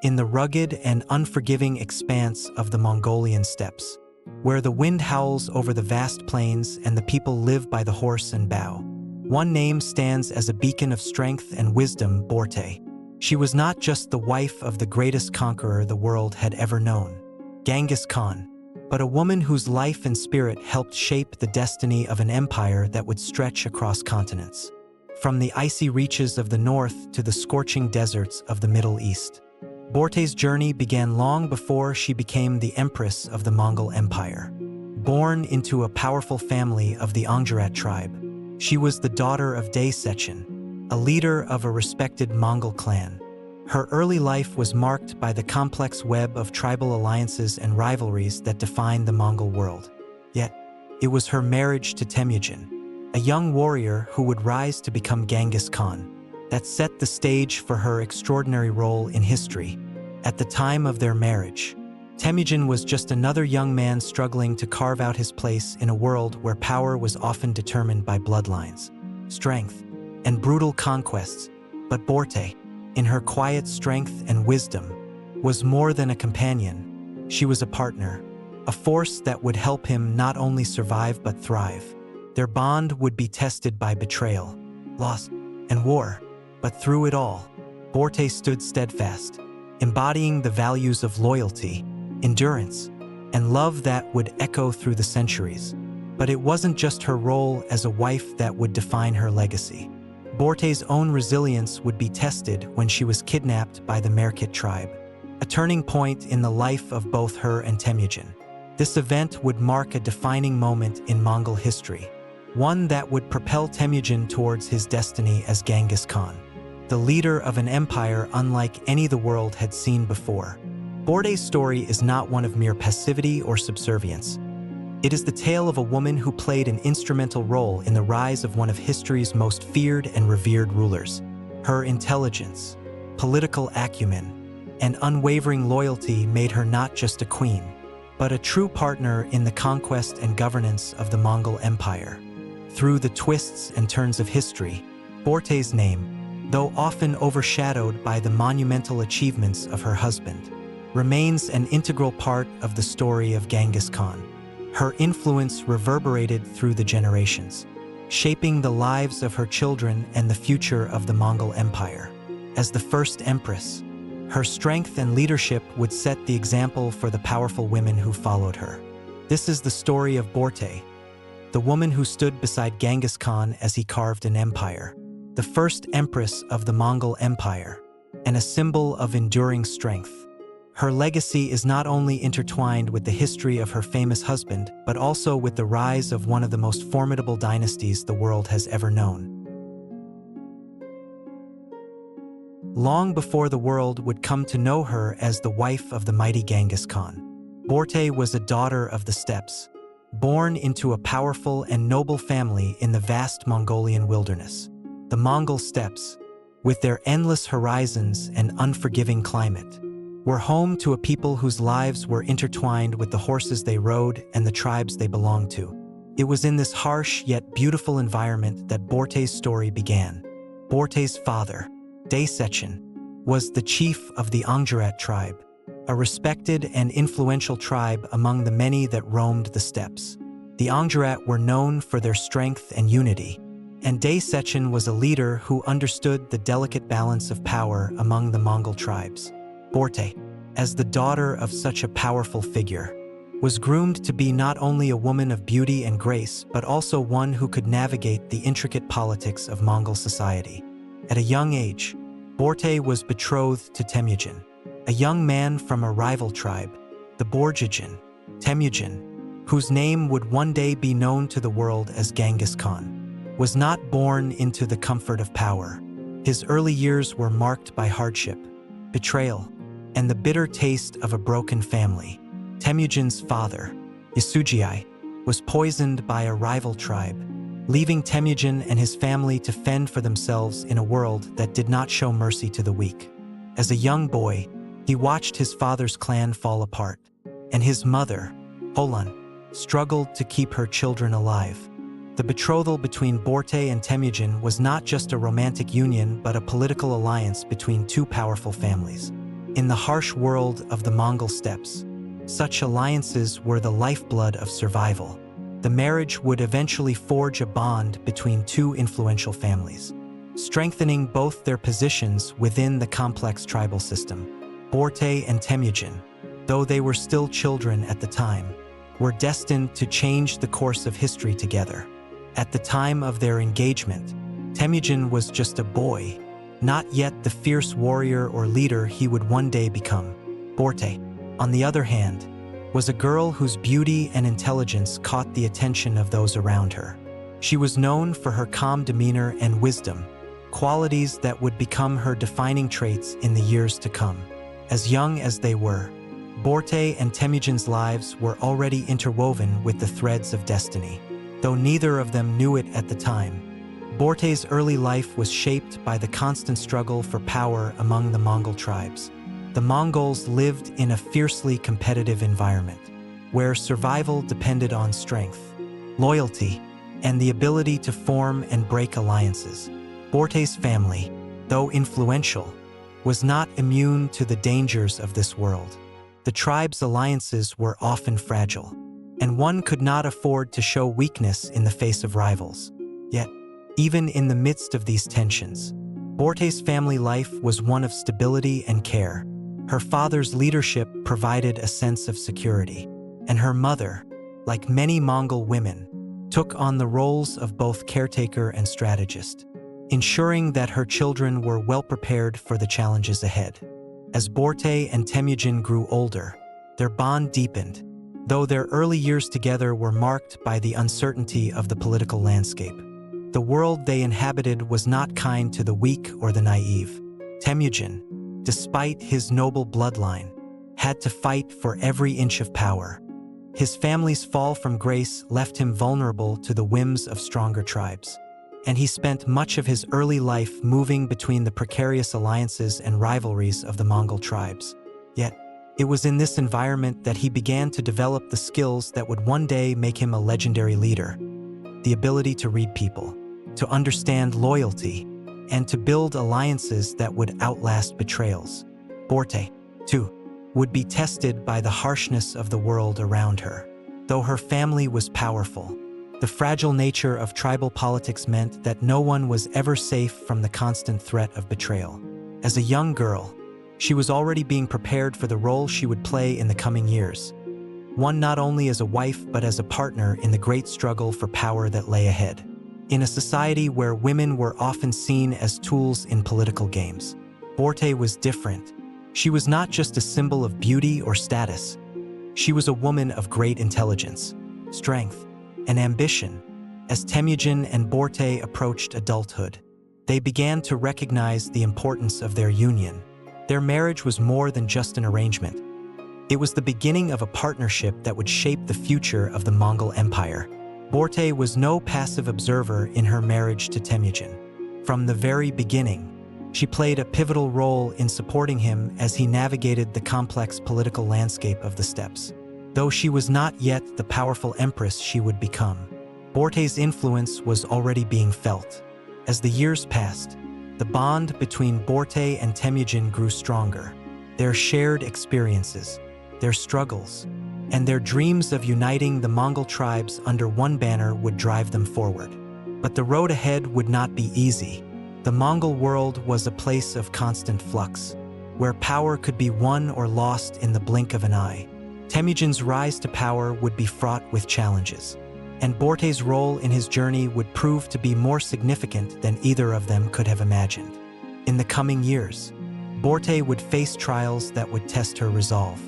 in the rugged and unforgiving expanse of the Mongolian steppes, where the wind howls over the vast plains and the people live by the horse and bow. One name stands as a beacon of strength and wisdom: Börte. She was not just the wife of the greatest conqueror the world had ever known, Genghis Khan, but a woman whose life and spirit helped shape the destiny of an empire that would stretch across continents, from the icy reaches of the north to the scorching deserts of the Middle East. Börte's journey began long before she became the empress of the Mongol Empire. Born into a powerful family of the Anggerat tribe, she was the daughter of Sechin, a leader of a respected Mongol clan. Her early life was marked by the complex web of tribal alliances and rivalries that defined the Mongol world. Yet, it was her marriage to Temujin, a young warrior who would rise to become Genghis Khan, that set the stage for her extraordinary role in history. At the time of their marriage, Temujin was just another young man struggling to carve out his place in a world where power was often determined by bloodlines, strength, and brutal conquests. But Börte, in her quiet strength and wisdom, was more than a companion. She was a partner, a force that would help him not only survive but thrive. Their bond would be tested by betrayal, loss, and war. But through it all, Börte stood steadfast, embodying the values of loyalty, endurance, and love that would echo through the centuries. But it wasn't just her role as a wife that would define her legacy. Börte's own resilience would be tested when she was kidnapped by the Merkit tribe, a turning point in the life of both her and Temujin. This event would mark a defining moment in Mongol history, one that would propel Temujin towards his destiny as Genghis Khan, the leader of an empire unlike any the world had seen before. Börte's story is not one of mere passivity or subservience. It is the tale of a woman who played an instrumental role in the rise of one of history's most feared and revered rulers. Her intelligence, political acumen, and unwavering loyalty made her not just a queen, but a true partner in the conquest and governance of the Mongol Empire. Through the twists and turns of history, Börte's name, though often overshadowed by the monumental achievements of her husband, remains an integral part of the story of Genghis Khan. Her influence reverberated through the generations, shaping the lives of her children and the future of the Mongol Empire. As the first empress, her strength and leadership would set the example for the powerful women who followed her. This is the story of Börte, the woman who stood beside Genghis Khan as he carved an empire, the first empress of the Mongol Empire, and a symbol of enduring strength. Her legacy is not only intertwined with the history of her famous husband, but also with the rise of one of the most formidable dynasties the world has ever known. Long before the world would come to know her as the wife of the mighty Genghis Khan, Börte was a daughter of the steppes, born into a powerful and noble family in the vast Mongolian wilderness. The Mongol steppes, with their endless horizons and unforgiving climate, were home to a people whose lives were intertwined with the horses they rode and the tribes they belonged to. It was in this harsh yet beautiful environment that Börte's story began. Börte's father, Sechin, was the chief of the Anggerat tribe, a respected and influential tribe among the many that roamed the steppes. The Anggerat were known for their strength and unity, and Sechin was a leader who understood the delicate balance of power among the Mongol tribes. Börte, as the daughter of such a powerful figure, was groomed to be not only a woman of beauty and grace, but also one who could navigate the intricate politics of Mongol society. At a young age, Börte was betrothed to Temujin, a young man from a rival tribe, the Borjigin. Temujin, whose name would one day be known to the world as Genghis Khan, was not born into the comfort of power. His early years were marked by hardship, betrayal, and the bitter taste of a broken family. Temujin's father, Yasugi, was poisoned by a rival tribe, leaving Temujin and his family to fend for themselves in a world that did not show mercy to the weak. As a young boy, he watched his father's clan fall apart, and his mother, Holan, struggled to keep her children alive. The betrothal between Börte and Temujin was not just a romantic union but a political alliance between two powerful families. In the harsh world of the Mongol steppes, such alliances were the lifeblood of survival. The marriage would eventually forge a bond between two influential families, strengthening both their positions within the complex tribal system. Börte and Temujin, though they were still children at the time, were destined to change the course of history together. At the time of their engagement, Temujin was just a boy, not yet the fierce warrior or leader he would one day become. Börte, on the other hand, was a girl whose beauty and intelligence caught the attention of those around her. She was known for her calm demeanor and wisdom, qualities that would become her defining traits in the years to come. As young as they were, Börte and Temujin's lives were already interwoven with the threads of destiny. Though neither of them knew it at the time, Börte's early life was shaped by the constant struggle for power among the Mongol tribes. The Mongols lived in a fiercely competitive environment, where survival depended on strength, loyalty, and the ability to form and break alliances. Börte's family, though influential, was not immune to the dangers of this world. The tribe's alliances were often fragile, and one could not afford to show weakness in the face of rivals. Yet, even in the midst of these tensions, Börte's family life was one of stability and care. Her father's leadership provided a sense of security, and her mother, like many Mongol women, took on the roles of both caretaker and strategist, ensuring that her children were well prepared for the challenges ahead. As Börte and Temujin grew older, their bond deepened, though their early years together were marked by the uncertainty of the political landscape. The world they inhabited was not kind to the weak or the naive. Temujin, despite his noble bloodline, had to fight for every inch of power. His family's fall from grace left him vulnerable to the whims of stronger tribes, and he spent much of his early life moving between the precarious alliances and rivalries of the Mongol tribes. Yet, it was in this environment that he began to develop the skills that would one day make him a legendary leader: the ability to read people, to understand loyalty, and to build alliances that would outlast betrayals. Börte, too, would be tested by the harshness of the world around her. Though her family was powerful, the fragile nature of tribal politics meant that no one was ever safe from the constant threat of betrayal. As a young girl, she was already being prepared for the role she would play in the coming years, one not only as a wife but as a partner in the great struggle for power that lay ahead. In a society where women were often seen as tools in political games, Börte was different. She was not just a symbol of beauty or status. She was a woman of great intelligence, strength, and ambition. As Temujin and Börte approached adulthood, they began to recognize the importance of their union. Their marriage was more than just an arrangement. It was the beginning of a partnership that would shape the future of the Mongol Empire. Börte was no passive observer in her marriage to Temujin. From the very beginning, she played a pivotal role in supporting him as he navigated the complex political landscape of the steppes. Though she was not yet the powerful empress she would become, Börte's influence was already being felt. As the years passed, the bond between Börte and Temujin grew stronger. Their shared experiences, their struggles, and their dreams of uniting the Mongol tribes under one banner would drive them forward. But the road ahead would not be easy. The Mongol world was a place of constant flux, where power could be won or lost in the blink of an eye. Temujin's rise to power would be fraught with challenges, and Börte's role in his journey would prove to be more significant than either of them could have imagined. In the coming years, Börte would face trials that would test her resolve,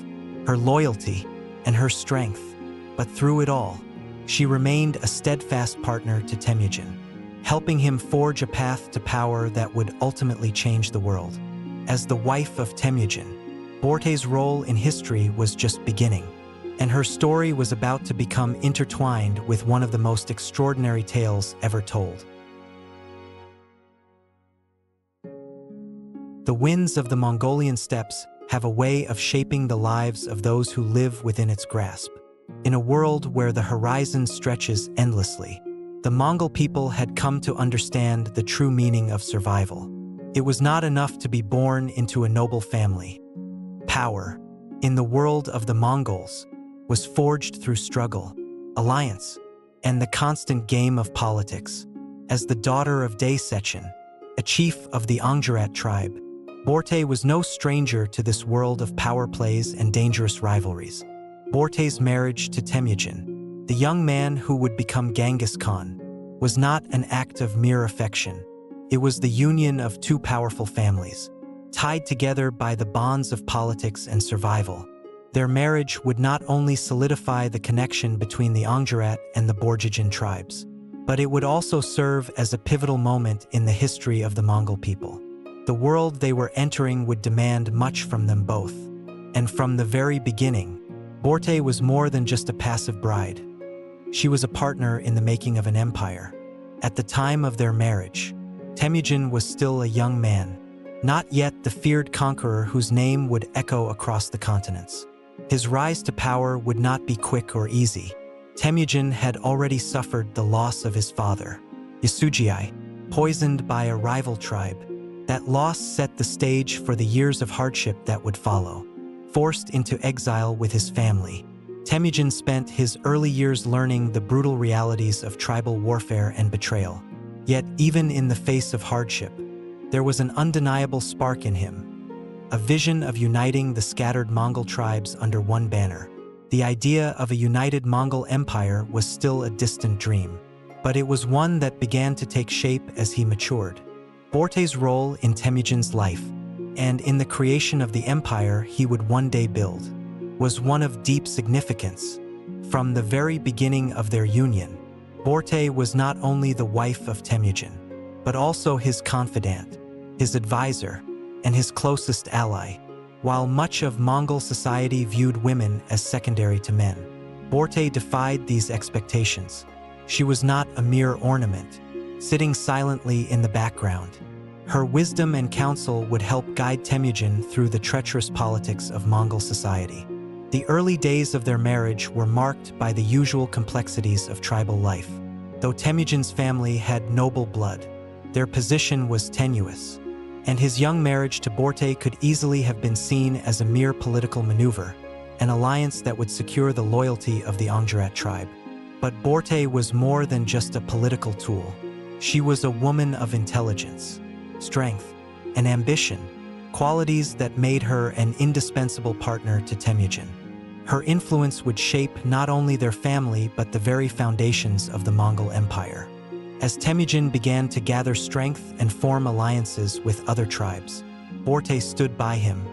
her loyalty, and her strength, but through it all, she remained a steadfast partner to Temujin, helping him forge a path to power that would ultimately change the world. As the wife of Temujin, Börte's role in history was just beginning, and her story was about to become intertwined with one of the most extraordinary tales ever told. The winds of the Mongolian steppes have a way of shaping the lives of those who live within its grasp. In a world where the horizon stretches endlessly, the Mongol people had come to understand the true meaning of survival. It was not enough to be born into a noble family. power, in the world of the Mongols, was forged through struggle, alliance, and the constant game of politics. As the daughter of Day Sechin, a chief of the Anggerat tribe, Börte was no stranger to this world of power plays and dangerous rivalries. Börte's marriage to Temujin, the young man who would become Genghis Khan, was not an act of mere affection. It was the union of two powerful families, tied together by the bonds of politics and survival. Their marriage would not only solidify the connection between the Anggerat and the Borjigin tribes, but it would also serve as a pivotal moment in the history of the Mongol people. The world they were entering would demand much from them both, and from the very beginning, Börte was more than just a passive bride. She was a partner in the making of an empire. At the time of their marriage, Temujin was still a young man, not yet the feared conqueror whose name would echo across the continents. His rise to power would not be quick or easy. Temujin had already suffered the loss of his father, Yasugei, poisoned by a rival tribe. That loss set the stage for the years of hardship that would follow. Forced into exile with his family, Temujin spent his early years learning the brutal realities of tribal warfare and betrayal. Yet, even in the face of hardship, there was an undeniable spark in him, a vision of uniting the scattered Mongol tribes under one banner. The idea of a united Mongol Empire was still a distant dream, but it was one that began to take shape as he matured. Börte's role in Temujin's life, and in the creation of the empire he would one day build, was one of deep significance. From the very beginning of their union, Börte was not only the wife of Temujin, but also his confidant, his advisor, and his closest ally. While much of Mongol society viewed women as secondary to men, Börte defied these expectations. She was not a mere ornament, sitting silently in the background. Her wisdom and counsel would help guide Temujin through the treacherous politics of Mongol society. The early days of their marriage were marked by the usual complexities of tribal life. Though Temujin's family had noble blood, their position was tenuous, and his young marriage to Börte could easily have been seen as a mere political maneuver, an alliance that would secure the loyalty of the Anggerat tribe. But Börte was more than just a political tool. She was a woman of intelligence, strength, and ambition, qualities that made her an indispensable partner to Temujin. Her influence would shape not only their family but the very foundations of the Mongol Empire. As Temujin began to gather strength and form alliances with other tribes, Börte stood by him.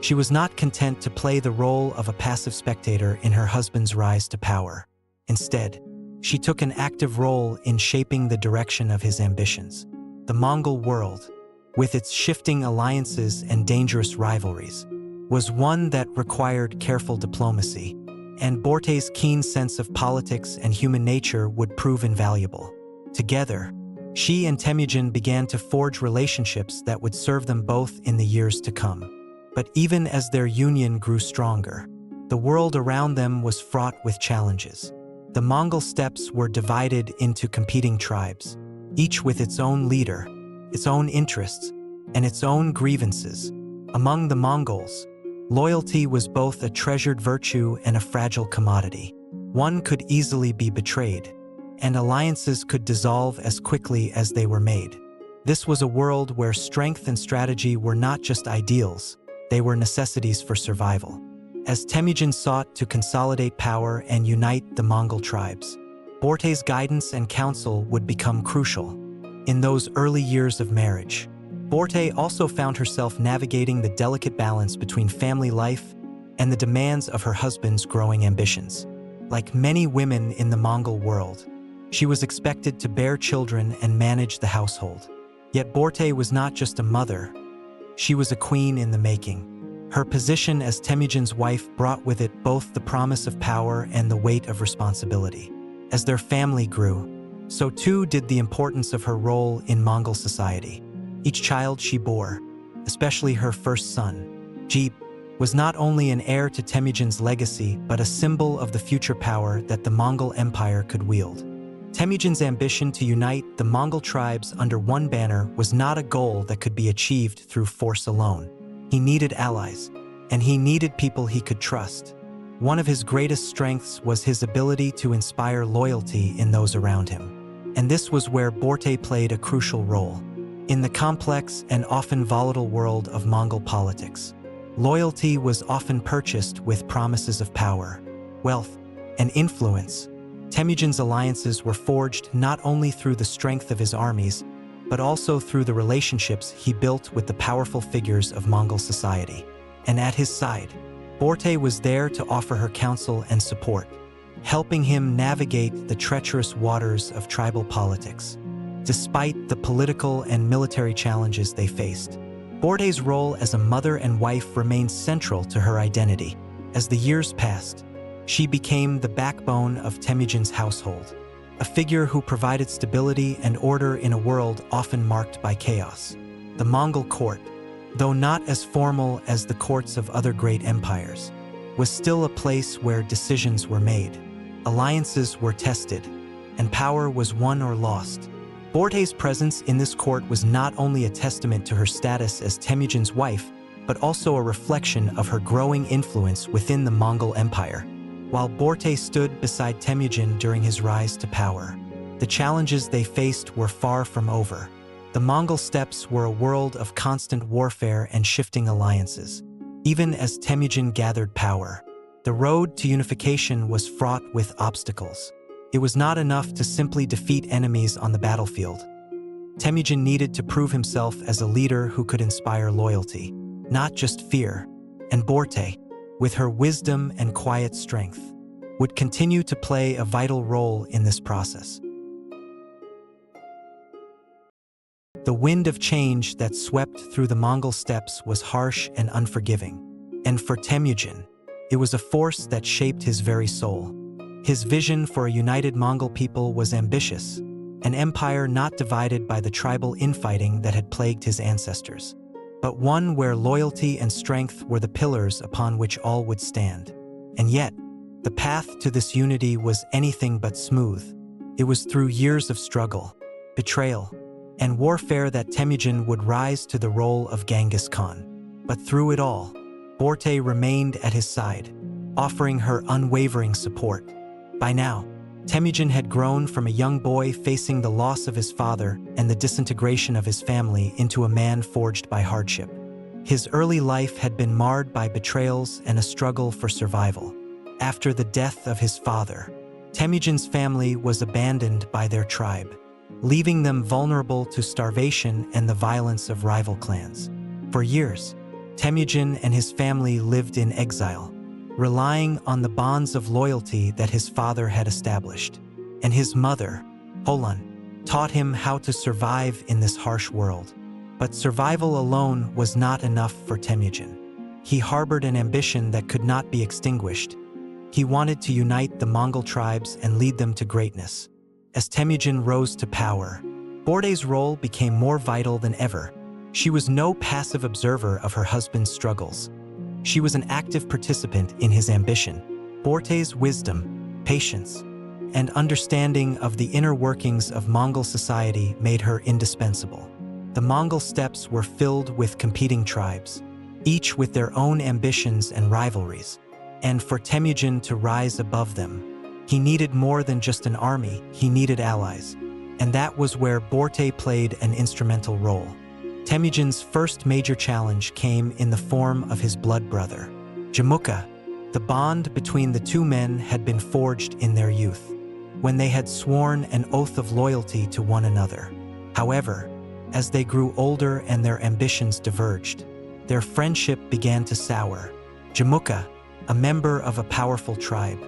She was not content to play the role of a passive spectator in her husband's rise to power. Instead, she took an active role in shaping the direction of his ambitions. The Mongol world, with its shifting alliances and dangerous rivalries, was one that required careful diplomacy, and Börte's keen sense of politics and human nature would prove invaluable. Together, she and Temujin began to forge relationships that would serve them both in the years to come. But even as their union grew stronger, the world around them was fraught with challenges. The Mongol steppes were divided into competing tribes, each with its own leader, its own interests, and its own grievances. Among the Mongols, loyalty was both a treasured virtue and a fragile commodity. One could easily be betrayed, and alliances could dissolve as quickly as they were made. This was a world where strength and strategy were not just ideals, they were necessities for survival. As Temujin sought to consolidate power and unite the Mongol tribes, Börte's guidance and counsel would become crucial. In those early years of marriage, Börte also found herself navigating the delicate balance between family life and the demands of her husband's growing ambitions. Like many women in the Mongol world, she was expected to bear children and manage the household. Yet Börte was not just a mother, she was a queen in the making. Her position as Temujin's wife brought with it both the promise of power and the weight of responsibility. As their family grew, so too did the importance of her role in Mongol society. Each child she bore, especially her first son, Jeep, was not only an heir to Temujin's legacy but a symbol of the future power that the Mongol Empire could wield. Temujin's ambition to unite the Mongol tribes under one banner was not a goal that could be achieved through force alone. He needed allies, and he needed people he could trust. One of his greatest strengths was his ability to inspire loyalty in those around him. And this was where Börte played a crucial role. In the complex and often volatile world of Mongol politics, loyalty was often purchased with promises of power, wealth, and influence. Temujin's alliances were forged not only through the strength of his armies, but also through the relationships he built with the powerful figures of Mongol society. And at his side, Börte was there to offer her counsel and support, helping him navigate the treacherous waters of tribal politics. Despite the political and military challenges they faced, Börte's role as a mother and wife remained central to her identity. As the years passed, she became the backbone of Temujin's household, a figure who provided stability and order in a world often marked by chaos. The Mongol court, though not as formal as the courts of other great empires, was still a place where decisions were made, alliances were tested, and power was won or lost. Börte's presence in this court was not only a testament to her status as Temujin's wife, but also a reflection of her growing influence within the Mongol Empire. While Börte stood beside Temujin during his rise to power, the challenges they faced were far from over. The Mongol steppes were a world of constant warfare and shifting alliances. Even as Temujin gathered power, the road to unification was fraught with obstacles. It was not enough to simply defeat enemies on the battlefield. Temujin needed to prove himself as a leader who could inspire loyalty, not just fear. And Börte, with her wisdom and quiet strength, would continue to play a vital role in this process. The wind of change that swept through the Mongol steppes was harsh and unforgiving. And for Temujin, it was a force that shaped his very soul. His vision for a united Mongol people was ambitious, an empire not divided by the tribal infighting that had plagued his ancestors, but one where loyalty and strength were the pillars upon which all would stand. And yet, the path to this unity was anything but smooth. It was through years of struggle, betrayal, and warfare that Temujin would rise to the role of Genghis Khan. But through it all, Börte remained at his side, offering her unwavering support. By now, Temujin had grown from a young boy facing the loss of his father and the disintegration of his family into a man forged by hardship. His early life had been marred by betrayals and a struggle for survival. After the death of his father, Temujin's family was abandoned by their tribe, leaving them vulnerable to starvation and the violence of rival clans. For years, Temujin and his family lived in exile, relying on the bonds of loyalty that his father had established. And his mother, Holan, taught him how to survive in this harsh world. But survival alone was not enough for Temujin. He harbored an ambition that could not be extinguished. He wanted to unite the Mongol tribes and lead them to greatness. As Temujin rose to power, Börte's role became more vital than ever. She was no passive observer of her husband's struggles. She was an active participant in his ambition. Börte's wisdom, patience, and understanding of the inner workings of Mongol society made her indispensable. The Mongol steppes were filled with competing tribes, each with their own ambitions and rivalries. And for Temujin to rise above them, he needed more than just an army, he needed allies. And that was where Börte played an instrumental role. Temujin's first major challenge came in the form of his blood brother, Jamuka. The bond between the two men had been forged in their youth, when they had sworn an oath of loyalty to one another. However, as they grew older and their ambitions diverged, their friendship began to sour. Jamuka, a member of a powerful tribe,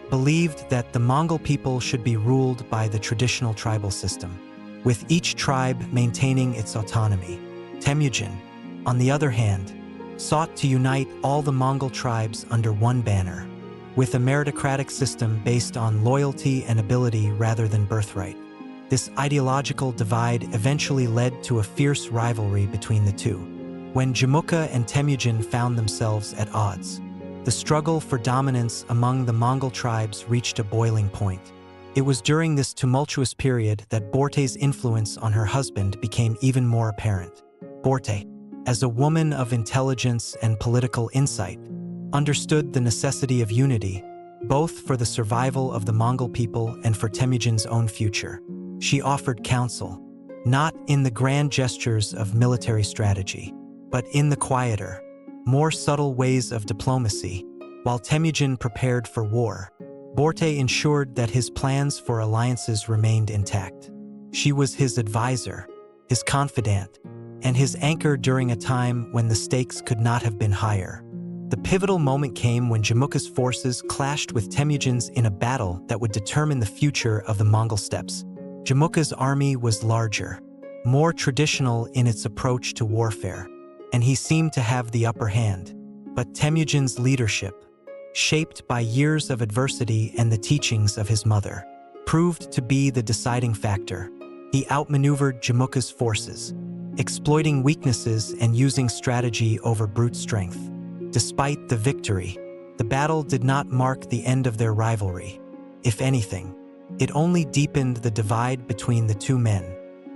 believed that the Mongol people should be ruled by the traditional tribal system, with each tribe maintaining its autonomy. Temujin, on the other hand, sought to unite all the Mongol tribes under one banner, with a meritocratic system based on loyalty and ability rather than birthright. This ideological divide eventually led to a fierce rivalry between the two. When Jamuka and Temujin found themselves at odds, the struggle for dominance among the Mongol tribes reached a boiling point. It was during this tumultuous period that Börte's influence on her husband became even more apparent. Börte, as a woman of intelligence and political insight, understood the necessity of unity, both for the survival of the Mongol people and for Temujin's own future. She offered counsel, not in the grand gestures of military strategy, but in the quieter, more subtle ways of diplomacy. While Temujin prepared for war, Börte ensured that his plans for alliances remained intact. She was his advisor, his confidant, and his anchor during a time when the stakes could not have been higher. The pivotal moment came when Jamukha's forces clashed with Temujin's in a battle that would determine the future of the Mongol steppes. Jamukha's army was larger, more traditional in its approach to warfare, and he seemed to have the upper hand. But Temujin's leadership, shaped by years of adversity and the teachings of his mother, proved to be the deciding factor. He outmaneuvered Jamukha's forces, exploiting weaknesses and using strategy over brute strength. Despite the victory, the battle did not mark the end of their rivalry. If anything, it only deepened the divide between the two men.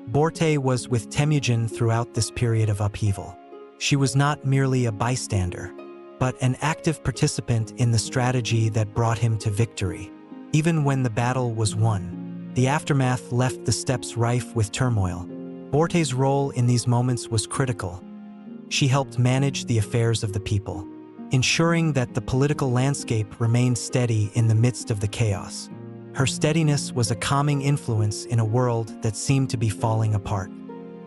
Börte was with Temujin throughout this period of upheaval. She was not merely a bystander, but an active participant in the strategy that brought him to victory. Even when the battle was won, the aftermath left the steppes rife with turmoil. Börte's role in these moments was critical. She helped manage the affairs of the people, ensuring that the political landscape remained steady in the midst of the chaos. Her steadiness was a calming influence in a world that seemed to be falling apart.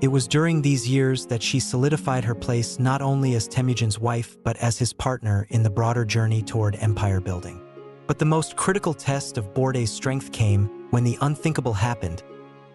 It was during these years that she solidified her place not only as Temujin's wife but as his partner in the broader journey toward empire building. But the most critical test of Börte's strength came when the unthinkable happened.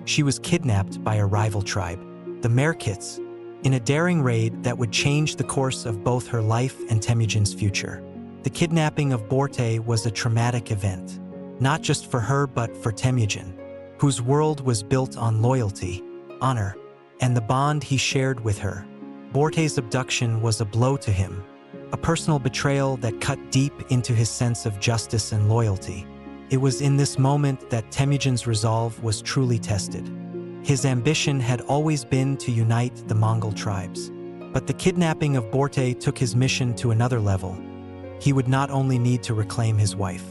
She was kidnapped by a rival tribe, the Merkits, in a daring raid that would change the course of both her life and Temujin's future. The kidnapping of Börte was a traumatic event, not just for her but for Temujin, whose world was built on loyalty, honor, and the bond he shared with her. Börte's abduction was a blow to him, a personal betrayal that cut deep into his sense of justice and loyalty. It was in this moment that Temujin's resolve was truly tested. His ambition had always been to unite the Mongol tribes, but the kidnapping of Börte took his mission to another level. He would not only need to reclaim his wife,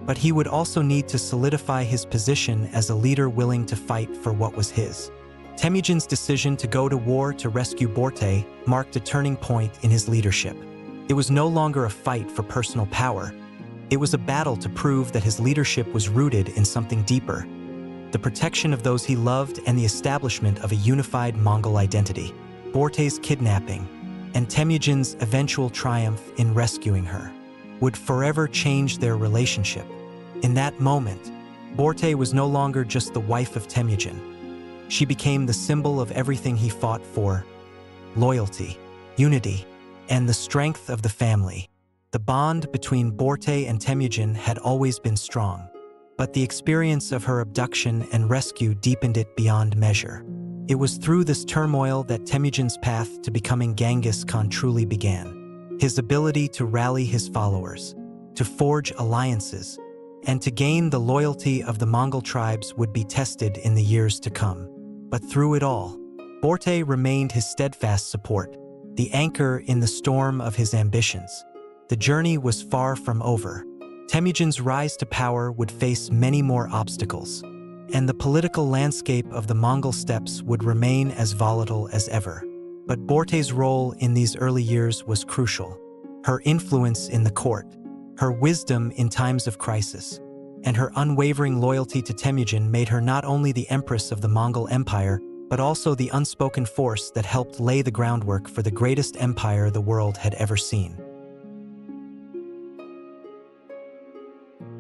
but he would also need to solidify his position as a leader willing to fight for what was his. Temujin's decision to go to war to rescue Börte marked a turning point in his leadership. It was no longer a fight for personal power. It was a battle to prove that his leadership was rooted in something deeper: the protection of those he loved and the establishment of a unified Mongol identity. Börte's kidnapping and Temujin's eventual triumph in rescuing her would forever change their relationship. In that moment, Börte was no longer just the wife of Temujin. She became the symbol of everything he fought for: loyalty, unity, and the strength of the family. The bond between Börte and Temujin had always been strong, but the experience of her abduction and rescue deepened it beyond measure. It was through this turmoil that Temujin's path to becoming Genghis Khan truly began. His ability to rally his followers, to forge alliances, and to gain the loyalty of the Mongol tribes would be tested in the years to come. But through it all, Börte remained his steadfast support, the anchor in the storm of his ambitions. The journey was far from over. Temujin's rise to power would face many more obstacles, and the political landscape of the Mongol steppes would remain as volatile as ever. But Börte's role in these early years was crucial. Her influence in the court, her wisdom in times of crisis, and her unwavering loyalty to Temujin made her not only the empress of the Mongol Empire, but also the unspoken force that helped lay the groundwork for the greatest empire the world had ever seen.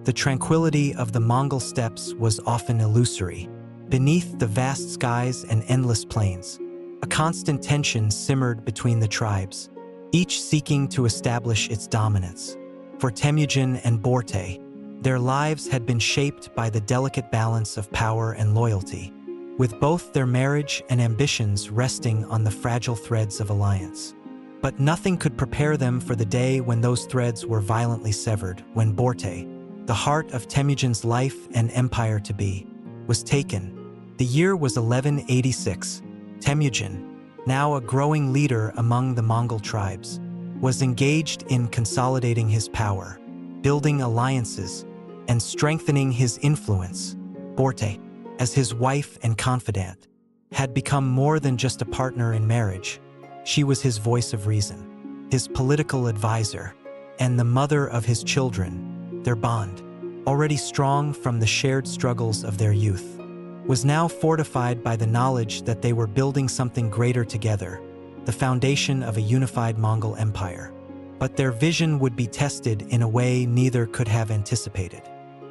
The tranquility of the Mongol steppes was often illusory. Beneath the vast skies and endless plains, a constant tension simmered between the tribes, each seeking to establish its dominance. For Temujin and Börte, their lives had been shaped by the delicate balance of power and loyalty, with both their marriage and ambitions resting on the fragile threads of alliance. But nothing could prepare them for the day when those threads were violently severed, when Börte, the heart of Temujin's life and empire to be, was taken. The year was 1186. Temujin, now a growing leader among the Mongol tribes, was engaged in consolidating his power, building alliances, and strengthening his influence. Börte, as his wife and confidant, had become more than just a partner in marriage. She was his voice of reason, his political advisor, and the mother of his children. Their bond, already strong from the shared struggles of their youth, was now fortified by the knowledge that they were building something greater together, the foundation of a unified Mongol Empire. But their vision would be tested in a way neither could have anticipated.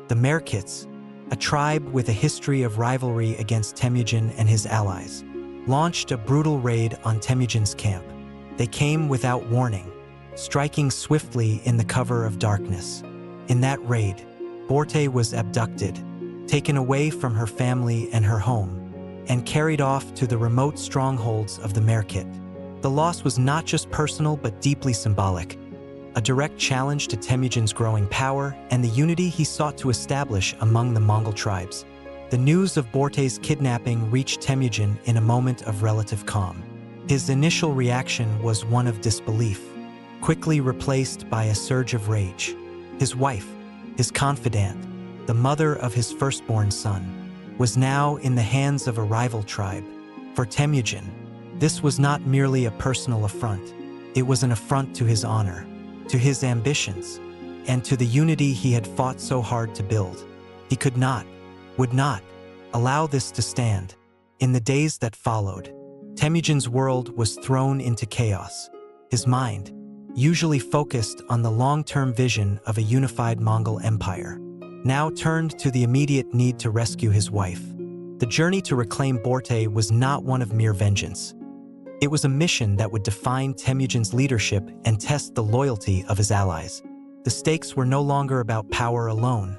The Merkits, a tribe with a history of rivalry against Temujin and his allies, launched a brutal raid on Temujin's camp. They came without warning, striking swiftly in the cover of darkness. In that raid, Börte was abducted, taken away from her family and her home, and carried off to the remote strongholds of the Merkit. The loss was not just personal but deeply symbolic, a direct challenge to Temujin's growing power and the unity he sought to establish among the Mongol tribes. The news of Börte's kidnapping reached Temujin in a moment of relative calm. His initial reaction was one of disbelief, quickly replaced by a surge of rage. His wife, his confidant, the mother of his firstborn son, was now in the hands of a rival tribe. For Temujin, this was not merely a personal affront. It was an affront to his honor, to his ambitions, and to the unity he had fought so hard to build. He could not, would not, allow this to stand. In the days that followed, Temujin's world was thrown into chaos. His mind, usually focused on the long-term vision of a unified Mongol Empire, now turned to the immediate need to rescue his wife. The journey to reclaim Börte was not one of mere vengeance. It was a mission that would define Temujin's leadership and test the loyalty of his allies. The stakes were no longer about power alone.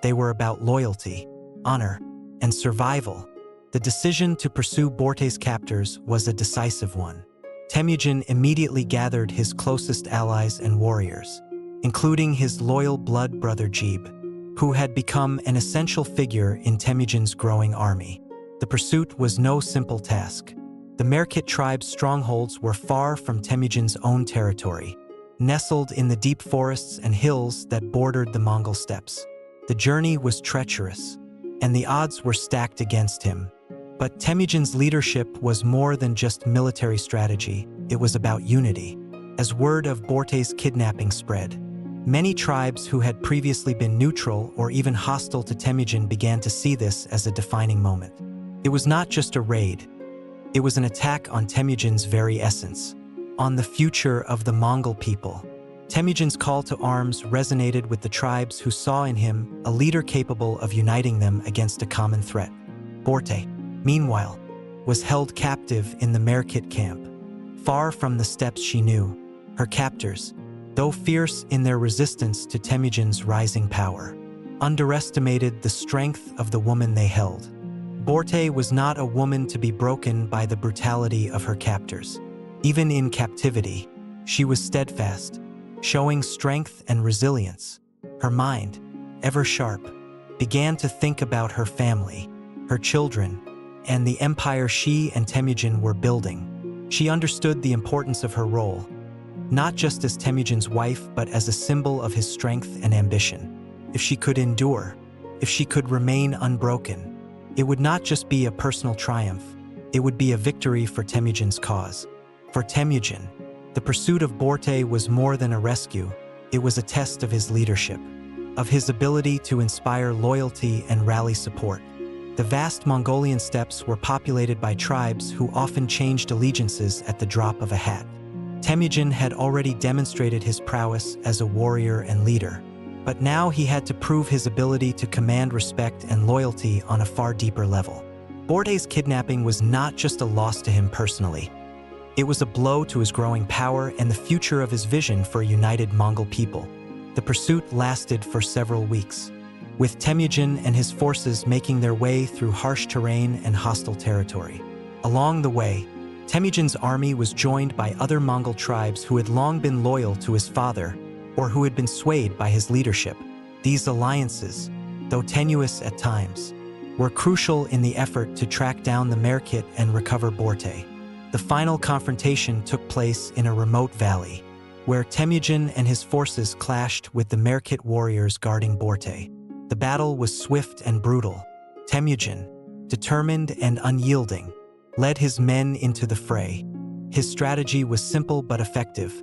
They were about loyalty, honor, and survival. The decision to pursue Börte's captors was a decisive one. Temujin immediately gathered his closest allies and warriors, including his loyal blood brother Jib, who had become an essential figure in Temujin's growing army. The pursuit was no simple task. The Merkit tribe's strongholds were far from Temujin's own territory, nestled in the deep forests and hills that bordered the Mongol steppes. The journey was treacherous, and the odds were stacked against him. But Temujin's leadership was more than just military strategy. It was about unity. As word of Börte's kidnapping spread, many tribes who had previously been neutral or even hostile to Temujin began to see this as a defining moment. It was not just a raid. It was an attack on Temujin's very essence, on the future of the Mongol people. Temujin's call to arms resonated with the tribes who saw in him a leader capable of uniting them against a common threat. Börte, meanwhile, was held captive in the Merkit camp, far from the steppes she knew. Her captors, though fierce in their resistance to Temujin's rising power, underestimated the strength of the woman they held. Börte was not a woman to be broken by the brutality of her captors. Even in captivity, she was steadfast, showing strength and resilience. Her mind, ever sharp, began to think about her family, her children, and the empire she and Temujin were building. She understood the importance of her role, not just as Temujin's wife but as a symbol of his strength and ambition. If she could endure, if she could remain unbroken, it would not just be a personal triumph, it would be a victory for Temujin's cause. For Temujin, the pursuit of Börte was more than a rescue. It was a test of his leadership, of his ability to inspire loyalty and rally support. The vast Mongolian steppes were populated by tribes who often changed allegiances at the drop of a hat. Temujin had already demonstrated his prowess as a warrior and leader, but now he had to prove his ability to command respect and loyalty on a far deeper level. Börte's kidnapping was not just a loss to him personally. It was a blow to his growing power and the future of his vision for a united Mongol people. The pursuit lasted for several weeks, with Temujin and his forces making their way through harsh terrain and hostile territory. Along the way, Temujin's army was joined by other Mongol tribes who had long been loyal to his father or who had been swayed by his leadership. These alliances, though tenuous at times, were crucial in the effort to track down the Merkit and recover Börte. The final confrontation took place in a remote valley, where Temujin and his forces clashed with the Merkit warriors guarding Börte. The battle was swift and brutal. Temujin, determined and unyielding, led his men into the fray. His strategy was simple but effective: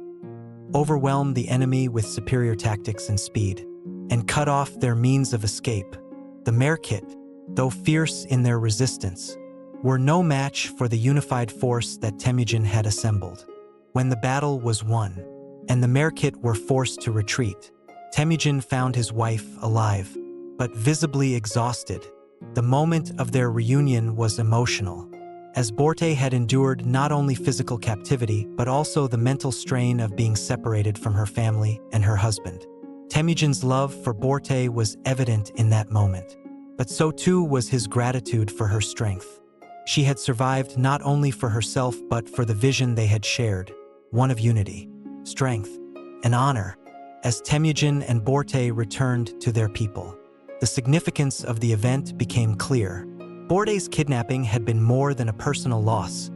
overwhelm the enemy with superior tactics and speed, and cut off their means of escape. The Merkit, though fierce in their resistance, were no match for the unified force that Temujin had assembled. When the battle was won, and the Merkit were forced to retreat, Temujin found his wife alive, but visibly exhausted. The moment of their reunion was emotional, as Börte had endured not only physical captivity but also the mental strain of being separated from her family and her husband. Temujin's love for Börte was evident in that moment, but so too was his gratitude for her strength. She had survived not only for herself but for the vision they had shared, one of unity, strength, and honor. As Temujin and Börte returned to their people, the significance of the event became clear. Börte's kidnapping had been more than a personal loss.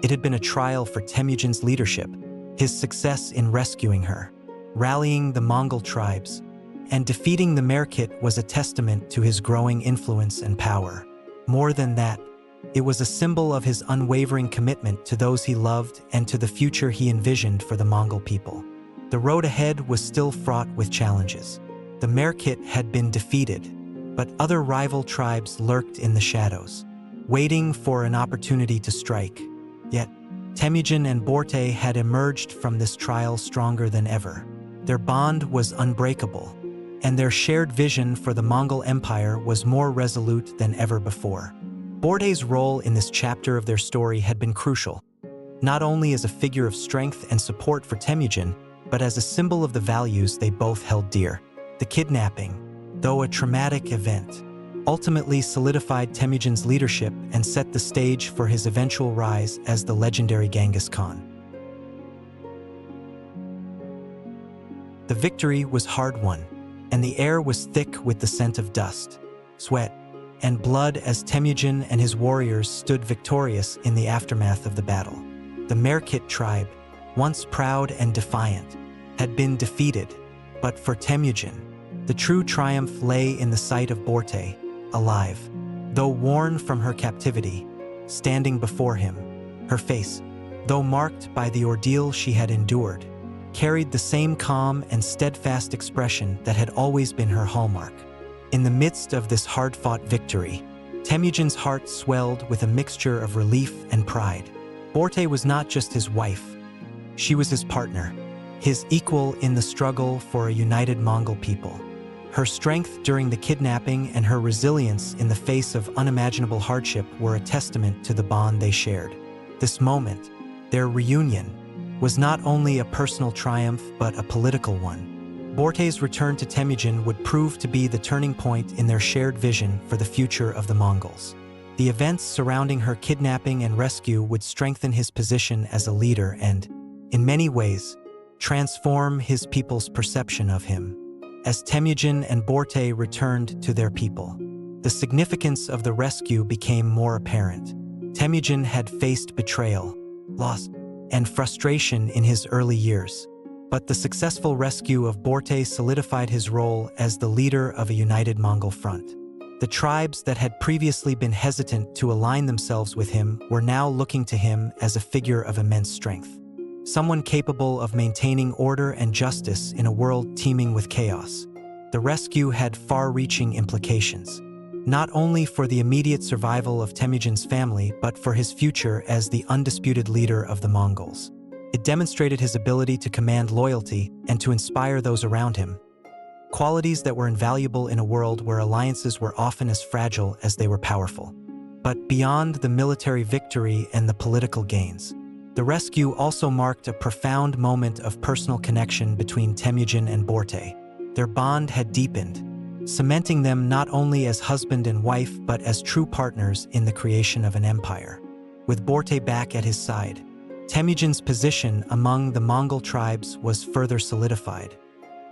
It had been a trial for Temujin's leadership, his success in rescuing her, rallying the Mongol tribes, and defeating the Merkit was a testament to his growing influence and power. More than that, it was a symbol of his unwavering commitment to those he loved and to the future he envisioned for the Mongol people. The road ahead was still fraught with challenges. The Merkit had been defeated, but other rival tribes lurked in the shadows, waiting for an opportunity to strike. Yet, Temujin and Börte had emerged from this trial stronger than ever. Their bond was unbreakable, and their shared vision for the Mongol Empire was more resolute than ever before. Börte's role in this chapter of their story had been crucial, not only as a figure of strength and support for Temujin, but as a symbol of the values they both held dear. The kidnapping, though a traumatic event, ultimately solidified Temujin's leadership and set the stage for his eventual rise as the legendary Genghis Khan. The victory was hard-won, and the air was thick with the scent of dust, sweat, and blood as Temujin and his warriors stood victorious in the aftermath of the battle. The Merkit tribe, once proud and defiant, had been defeated, but for Temujin, the true triumph lay in the sight of Börte, alive, though worn from her captivity, standing before him. Her face, though marked by the ordeal she had endured, carried the same calm and steadfast expression that had always been her hallmark. In the midst of this hard-fought victory, Temujin's heart swelled with a mixture of relief and pride. Börte was not just his wife, she was his partner, his equal in the struggle for a united Mongol people. Her strength during the kidnapping and her resilience in the face of unimaginable hardship were a testament to the bond they shared. This moment, their reunion, was not only a personal triumph but a political one. Börte's return to Temujin would prove to be the turning point in their shared vision for the future of the Mongols. The events surrounding her kidnapping and rescue would strengthen his position as a leader and, in many ways, transform his people's perception of him. As Temujin and Börte returned to their people, the significance of the rescue became more apparent. Temujin had faced betrayal, loss, and frustration in his early years, but the successful rescue of Börte solidified his role as the leader of a united Mongol front. The tribes that had previously been hesitant to align themselves with him were now looking to him as a figure of immense strength, someone capable of maintaining order and justice in a world teeming with chaos. The rescue had far-reaching implications, not only for the immediate survival of Temujin's family but for his future as the undisputed leader of the Mongols. It demonstrated his ability to command loyalty and to inspire those around him, qualities that were invaluable in a world where alliances were often as fragile as they were powerful. But beyond the military victory and the political gains, the rescue also marked a profound moment of personal connection between Temujin and Börte. Their bond had deepened, cementing them not only as husband and wife but as true partners in the creation of an empire. With Börte back at his side, Temujin's position among the Mongol tribes was further solidified.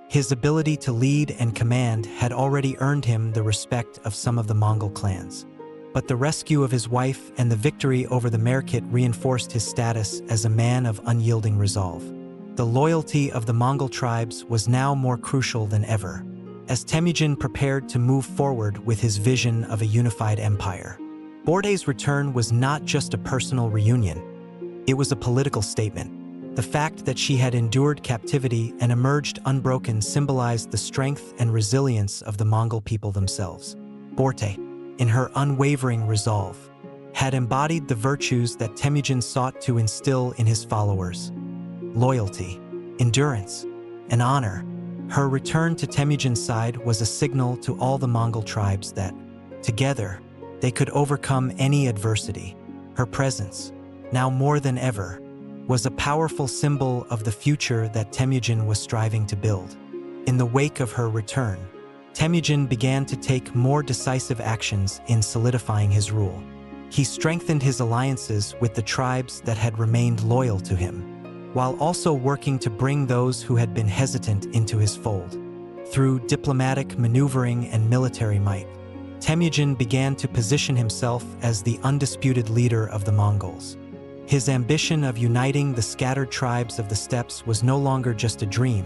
His ability to lead and command had already earned him the respect of some of the Mongol clans. but the rescue of his wife and the victory over the Merkit reinforced his status as a man of unyielding resolve. The loyalty of the Mongol tribes was now more crucial than ever, as Temujin prepared to move forward with his vision of a unified empire. Börte's return was not just a personal reunion, it was a political statement. The fact that she had endured captivity and emerged unbroken symbolized the strength and resilience of the Mongol people themselves. Börte, in her unwavering resolve, had embodied the virtues that Temujin sought to instill in his followers: loyalty, endurance, and honor. Her return to Temujin's side was a signal to all the Mongol tribes that, together, they could overcome any adversity. Her presence, now more than ever, was a powerful symbol of the future that Temujin was striving to build. In the wake of her return, Temujin began to take more decisive actions in solidifying his rule. He strengthened his alliances with the tribes that had remained loyal to him, while also working to bring those who had been hesitant into his fold. Through diplomatic maneuvering and military might, Temujin began to position himself as the undisputed leader of the Mongols. His ambition of uniting the scattered tribes of the steppes was no longer just a dream,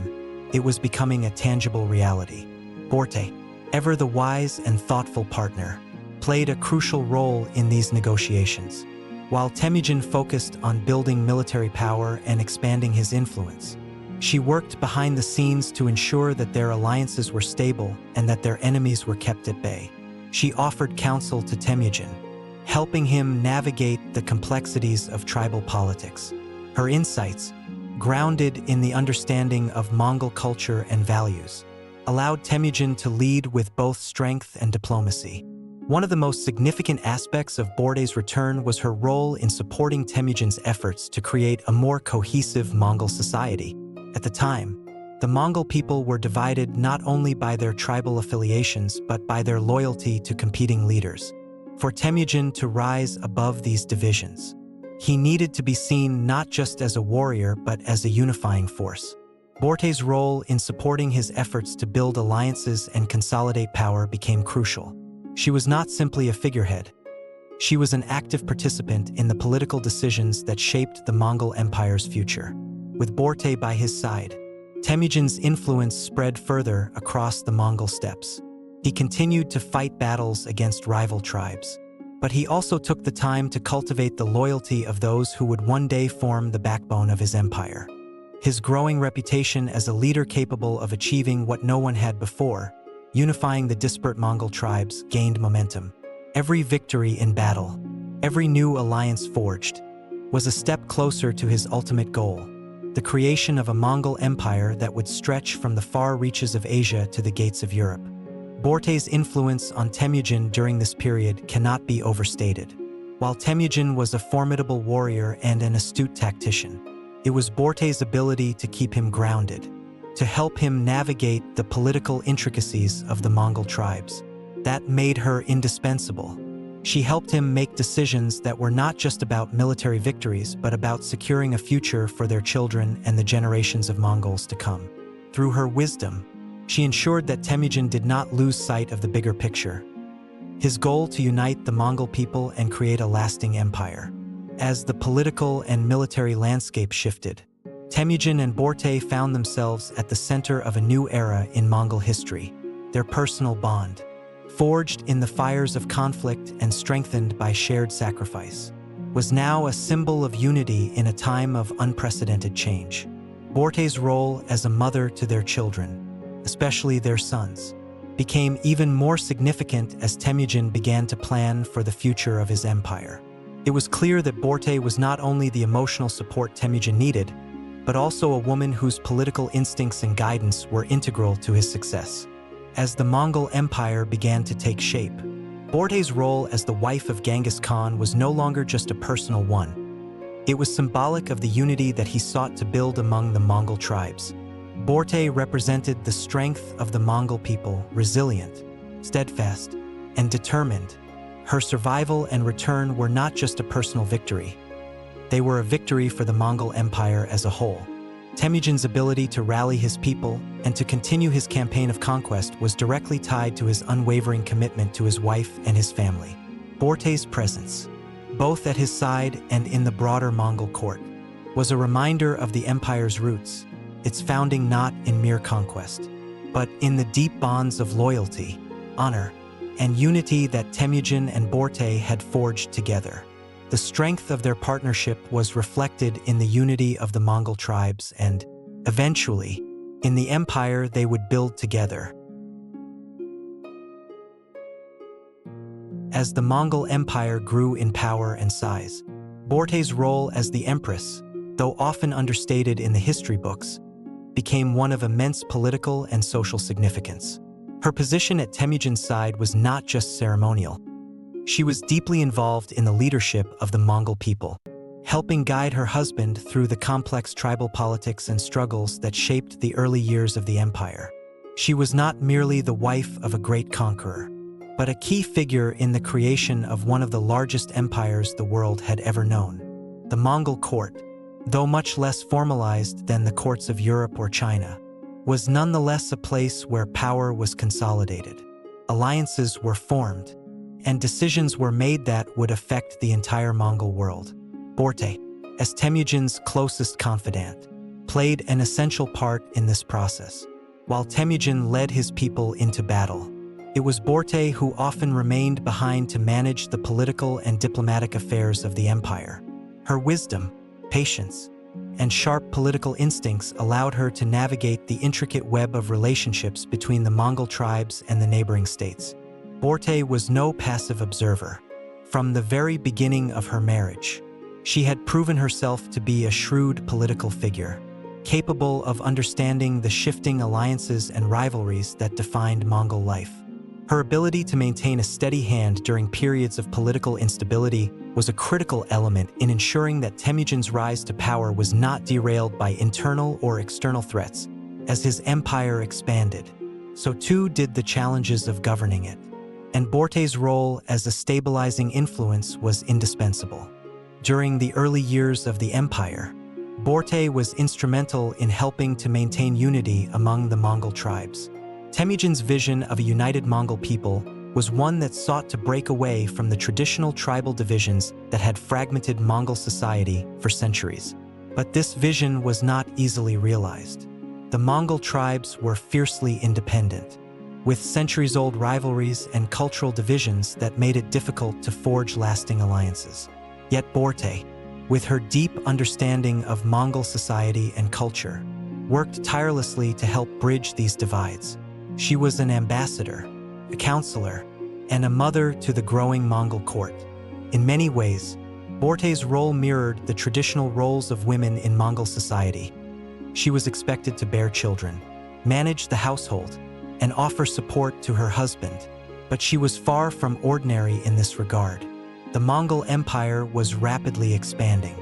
it was becoming a tangible reality. Börte, ever the wise and thoughtful partner, played a crucial role in these negotiations. While Temujin focused on building military power and expanding his influence, she worked behind the scenes to ensure that their alliances were stable and that their enemies were kept at bay. She offered counsel to Temujin, helping him navigate the complexities of tribal politics. Her insights, grounded in the understanding of Mongol culture and values, allowed Temujin to lead with both strength and diplomacy. One of the most significant aspects of Börte's return was her role in supporting Temujin's efforts to create a more cohesive Mongol society. At the time, the Mongol people were divided not only by their tribal affiliations but by their loyalty to competing leaders. For Temujin to rise above these divisions, he needed to be seen not just as a warrior but as a unifying force. Börte's role in supporting his efforts to build alliances and consolidate power became crucial. She was not simply a figurehead. She was an active participant in the political decisions that shaped the Mongol Empire's future. With Börte by his side, Temujin's influence spread further across the Mongol steppes. He continued to fight battles against rival tribes, but he also took the time to cultivate the loyalty of those who would one day form the backbone of his empire. His growing reputation as a leader capable of achieving what no one had before, unifying the disparate Mongol tribes, gained momentum. Every victory in battle, every new alliance forged, was a step closer to his ultimate goal: the creation of a Mongol empire that would stretch from the far reaches of Asia to the gates of Europe. Börte's influence on Temujin during this period cannot be overstated. While Temujin was a formidable warrior and an astute tactician, it was Börte's ability to keep him grounded, to help him navigate the political intricacies of the Mongol tribes, that made her indispensable. She helped him make decisions that were not just about military victories, but about securing a future for their children and the generations of Mongols to come. Through her wisdom, she ensured that Temujin did not lose sight of the bigger picture: his goal to unite the Mongol people and create a lasting empire. As the political and military landscape shifted, Temujin and Börte found themselves at the center of a new era in Mongol history. Their personal bond, forged in the fires of conflict and strengthened by shared sacrifice, was now a symbol of unity in a time of unprecedented change. Börte's role as a mother to their children, especially their sons, became even more significant as Temujin began to plan for the future of his empire. It was clear that Börte was not only the emotional support Temujin needed, but also a woman whose political instincts and guidance were integral to his success. As the Mongol Empire began to take shape, Börte's role as the wife of Genghis Khan was no longer just a personal one. It was symbolic of the unity that he sought to build among the Mongol tribes. Börte represented the strength of the Mongol people, resilient, steadfast, and determined. Her survival and return were not just a personal victory. They were a victory for the Mongol Empire as a whole. Temujin's ability to rally his people and to continue his campaign of conquest was directly tied to his unwavering commitment to his wife and his family. Börte's presence, both at his side and in the broader Mongol court, was a reminder of the empire's roots, its founding not in mere conquest, but in the deep bonds of loyalty, honor, and unity that Temujin and Börte had forged together. The strength of their partnership was reflected in the unity of the Mongol tribes and, eventually, in the empire they would build together. As the Mongol Empire grew in power and size, Börte's role as the empress, though often understated in the history books, became one of immense political and social significance. Her position at Temujin's side was not just ceremonial. She was deeply involved in the leadership of the Mongol people, helping guide her husband through the complex tribal politics and struggles that shaped the early years of the empire. She was not merely the wife of a great conqueror, but a key figure in the creation of one of the largest empires the world had ever known. The Mongol court, though much less formalized than the courts of Europe or China, was nonetheless a place where power was consolidated. Alliances were formed, and decisions were made that would affect the entire Mongol world. Börte, as Temujin's closest confidant, played an essential part in this process. While Temujin led his people into battle, it was Börte who often remained behind to manage the political and diplomatic affairs of the empire. Her wisdom, patience, and sharp political instincts allowed her to navigate the intricate web of relationships between the Mongol tribes and the neighboring states. Börte was no passive observer. From the very beginning of her marriage, she had proven herself to be a shrewd political figure, capable of understanding the shifting alliances and rivalries that defined Mongol life. Her ability to maintain a steady hand during periods of political instability was a critical element in ensuring that Temujin's rise to power was not derailed by internal or external threats. As his empire expanded, so too did the challenges of governing it, and Börte's role as a stabilizing influence was indispensable. During the early years of the empire, Börte was instrumental in helping to maintain unity among the Mongol tribes. Temujin's vision of a united Mongol people was one that sought to break away from the traditional tribal divisions that had fragmented Mongol society for centuries. But this vision was not easily realized. The Mongol tribes were fiercely independent, with centuries-old rivalries and cultural divisions that made it difficult to forge lasting alliances. Yet Börte, with her deep understanding of Mongol society and culture, worked tirelessly to help bridge these divides. She was an ambassador, a counselor, and a mother to the growing Mongol court. In many ways, Börte's role mirrored the traditional roles of women in Mongol society. She was expected to bear children, manage the household, and offer support to her husband, but she was far from ordinary in this regard. The Mongol Empire was rapidly expanding,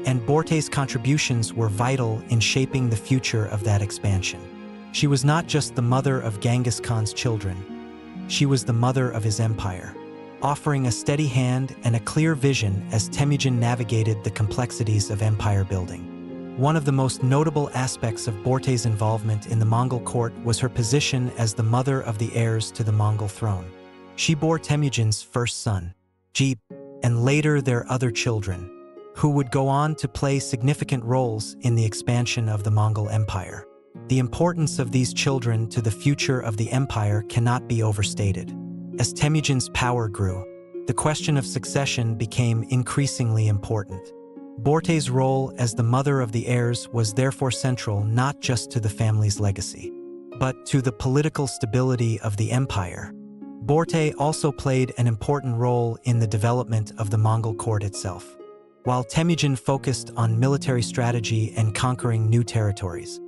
and Börte's contributions were vital in shaping the future of that expansion. She was not just the mother of Genghis Khan's children, she was the mother of his empire, offering a steady hand and a clear vision as Temujin navigated the complexities of empire building. One of the most notable aspects of Börte's involvement in the Mongol court was her position as the mother of the heirs to the Mongol throne. She bore Temujin's first son, Jeep, and later their other children, who would go on to play significant roles in the expansion of the Mongol Empire. The importance of these children to the future of the empire cannot be overstated. As Temujin's power grew, the question of succession became increasingly important. Börte's role as the mother of the heirs was therefore central not just to the family's legacy, but to the political stability of the empire. Börte also played an important role in the development of the Mongol court itself. While Temujin focused on military strategy and conquering new territories,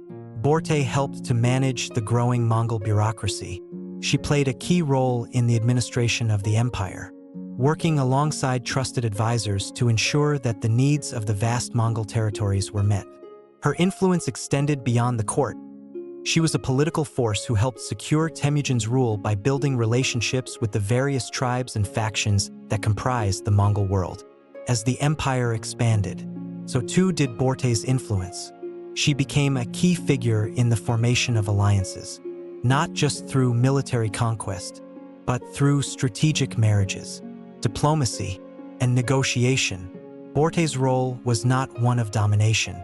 Börte helped to manage the growing Mongol bureaucracy. She played a key role in the administration of the empire, working alongside trusted advisors to ensure that the needs of the vast Mongol territories were met. Her influence extended beyond the court. She was a political force who helped secure Temujin's rule by building relationships with the various tribes and factions that comprised the Mongol world. As the empire expanded, so too did Börte's influence. She became a key figure in the formation of alliances, not just through military conquest, but through strategic marriages. diplomacy, and negotiation, Börte's role was not one of domination,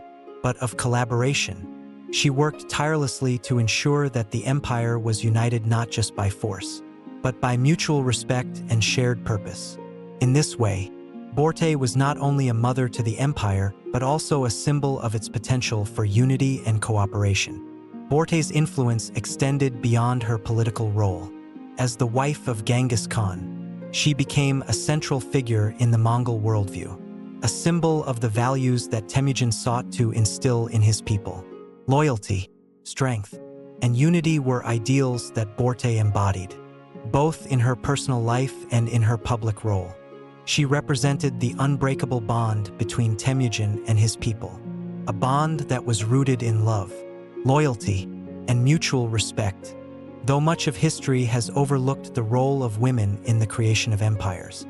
but of collaboration. She worked tirelessly to ensure that the empire was united not just by force, but by mutual respect and shared purpose. In this way, Börte was not only a mother to the empire, but also a symbol of its potential for unity and cooperation. Börte's influence extended beyond her political role. As the wife of Genghis Khan, she became a central figure in the Mongol worldview, a symbol of the values that Temujin sought to instill in his people. Loyalty, strength, and unity were ideals that Börte embodied, both in her personal life and in her public role. She represented the unbreakable bond between Temujin and his people, a bond that was rooted in love, loyalty, and mutual respect. Though much of history has overlooked the role of women in the creation of empires,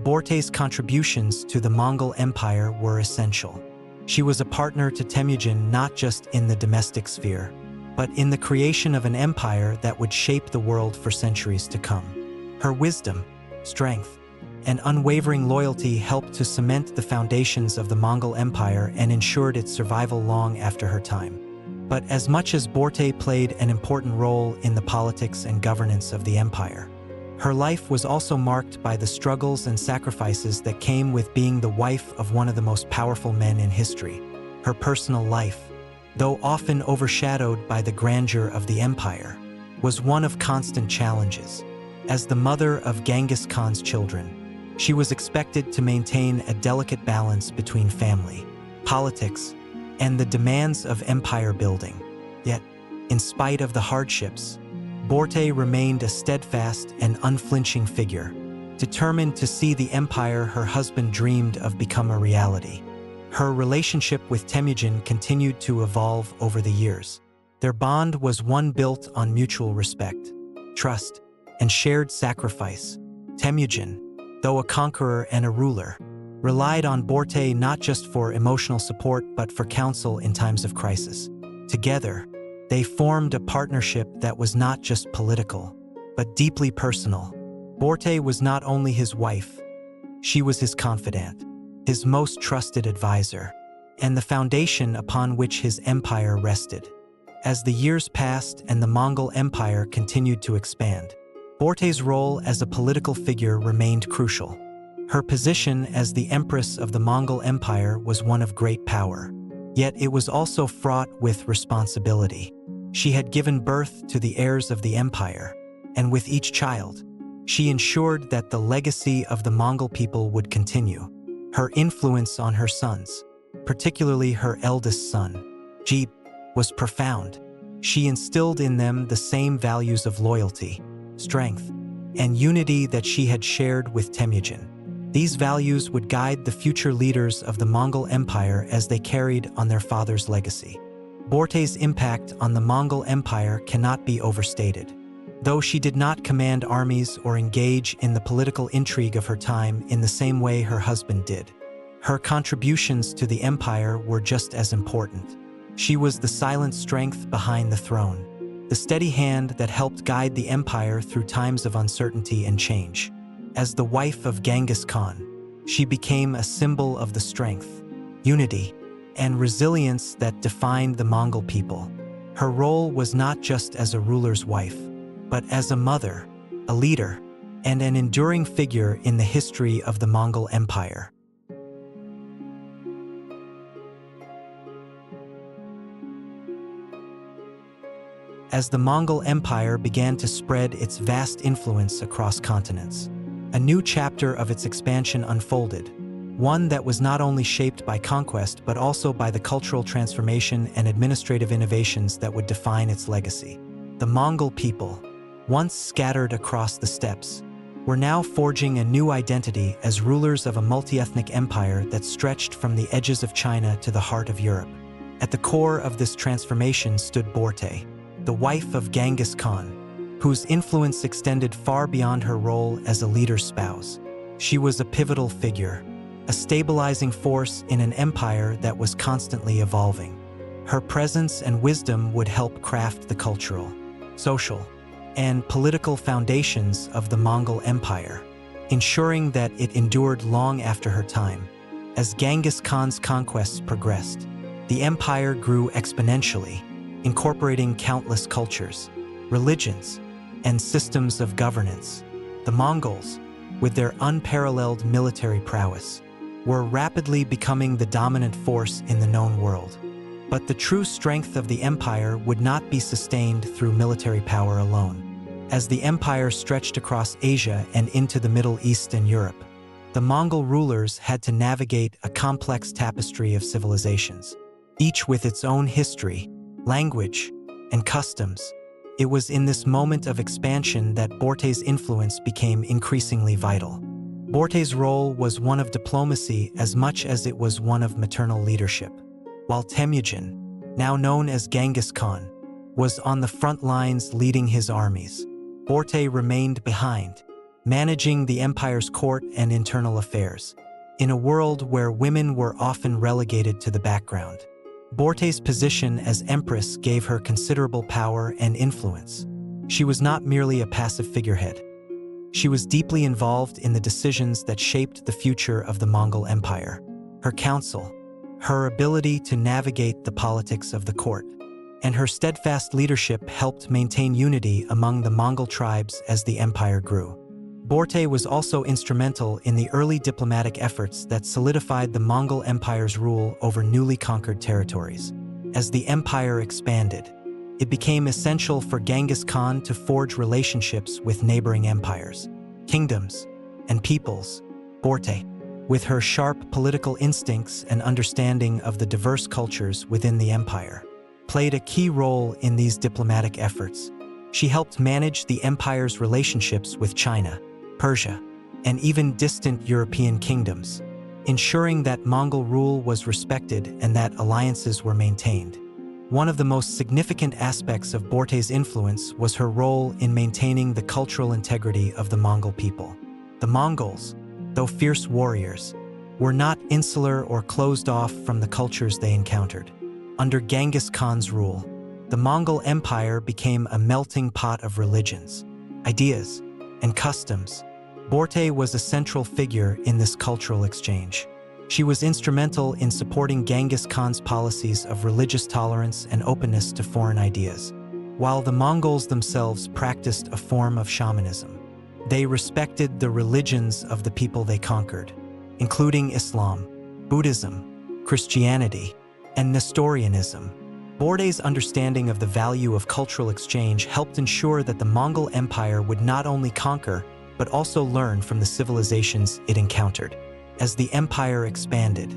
Börte's contributions to the Mongol Empire were essential. She was a partner to Temujin not just in the domestic sphere, but in the creation of an empire that would shape the world for centuries to come. Her wisdom, strength, and unwavering loyalty helped to cement the foundations of the Mongol Empire and ensured its survival long after her time. But as much as Börte played an important role in the politics and governance of the empire, her life was also marked by the struggles and sacrifices that came with being the wife of one of the most powerful men in history. Her personal life, though often overshadowed by the grandeur of the empire, was one of constant challenges. As the mother of Genghis Khan's children, she was expected to maintain a delicate balance between family, politics, and the demands of empire building. Yet, in spite of the hardships, Börte remained a steadfast and unflinching figure, determined to see the empire her husband dreamed of become a reality. Her relationship with Temujin continued to evolve over the years. Their bond was one built on mutual respect, trust, and shared sacrifice. Temujin, though a conqueror and a ruler, relied on Börte not just for emotional support but for counsel in times of crisis. Together, they formed a partnership that was not just political, but deeply personal. Börte was not only his wife, she was his confidant, his most trusted advisor, and the foundation upon which his empire rested. As the years passed and the Mongol Empire continued to expand, Börte's role as a political figure remained crucial. Her position as the empress of the Mongol Empire was one of great power, yet it was also fraught with responsibility. She had given birth to the heirs of the empire, and with each child, she ensured that the legacy of the Mongol people would continue. Her influence on her sons, particularly her eldest son, Jeep, was profound. She instilled in them the same values of loyalty, strength, and unity that she had shared with Temujin. These values would guide the future leaders of the Mongol Empire as they carried on their father's legacy. Börte's impact on the Mongol Empire cannot be overstated. Though she did not command armies or engage in the political intrigue of her time in the same way her husband did, her contributions to the empire were just as important. She was the silent strength behind the throne, the steady hand that helped guide the empire through times of uncertainty and change. As the wife of Genghis Khan, she became a symbol of the strength, unity, and resilience that defined the Mongol people. Her role was not just as a ruler's wife, but as a mother, a leader, and an enduring figure in the history of the Mongol Empire. As the Mongol Empire began to spread its vast influence across continents, a new chapter of its expansion unfolded, one that was not only shaped by conquest but also by the cultural transformation and administrative innovations that would define its legacy. The Mongol people, once scattered across the steppes, were now forging a new identity as rulers of a multi-ethnic empire that stretched from the edges of China to the heart of Europe. At the core of this transformation stood Börte, the wife of Genghis Khan, whose influence extended far beyond her role as a leader's spouse. She was a pivotal figure, a stabilizing force in an empire that was constantly evolving. Her presence and wisdom would help craft the cultural, social, and political foundations of the Mongol Empire. ensuring that it endured long after her time. As Genghis Khan's conquests progressed, the empire grew exponentially, incorporating countless cultures, religions, and systems of governance. The Mongols, with their unparalleled military prowess, were rapidly becoming the dominant force in the known world. But the true strength of the empire would not be sustained through military power alone. As the empire stretched across Asia and into the Middle East and Europe, the Mongol rulers had to navigate a complex tapestry of civilizations, each with its own history, language, and customs. It was in this moment of expansion that Börte's influence became increasingly vital. Börte's role was one of diplomacy as much as it was one of maternal leadership. While Temujin, now known as Genghis Khan, was on the front lines leading his armies, Börte remained behind, managing the empire's court and internal affairs. In a world where women were often relegated to the background, Börte's position as empress gave her considerable power and influence. She was not merely a passive figurehead. She was deeply involved in the decisions that shaped the future of the Mongol Empire. Her counsel, her ability to navigate the politics of the court, and her steadfast leadership helped maintain unity among the Mongol tribes as the empire grew. Börte was also instrumental in the early diplomatic efforts that solidified the Mongol Empire's rule over newly conquered territories. As the empire expanded, it became essential for Genghis Khan to forge relationships with neighboring empires, kingdoms, and peoples. Börte, with her sharp political instincts and understanding of the diverse cultures within the empire, played a key role in these diplomatic efforts. She helped manage the empire's relationships with China, Persia, and even distant European kingdoms, ensuring that Mongol rule was respected and that alliances were maintained. One of the most significant aspects of Börte's influence was her role in maintaining the cultural integrity of the Mongol people. The Mongols, though fierce warriors, were not insular or closed off from the cultures they encountered. Under Genghis Khan's rule, the Mongol Empire became a melting pot of religions, ideas, and customs. Börte was a central figure in this cultural exchange. She was instrumental in supporting Genghis Khan's policies of religious tolerance and openness to foreign ideas. While the Mongols themselves practiced a form of shamanism, they respected the religions of the people they conquered, including Islam, Buddhism, Christianity, and Nestorianism. Börte's understanding of the value of cultural exchange helped ensure that the Mongol Empire would not only conquer, but also learn from the civilizations it encountered. As the empire expanded,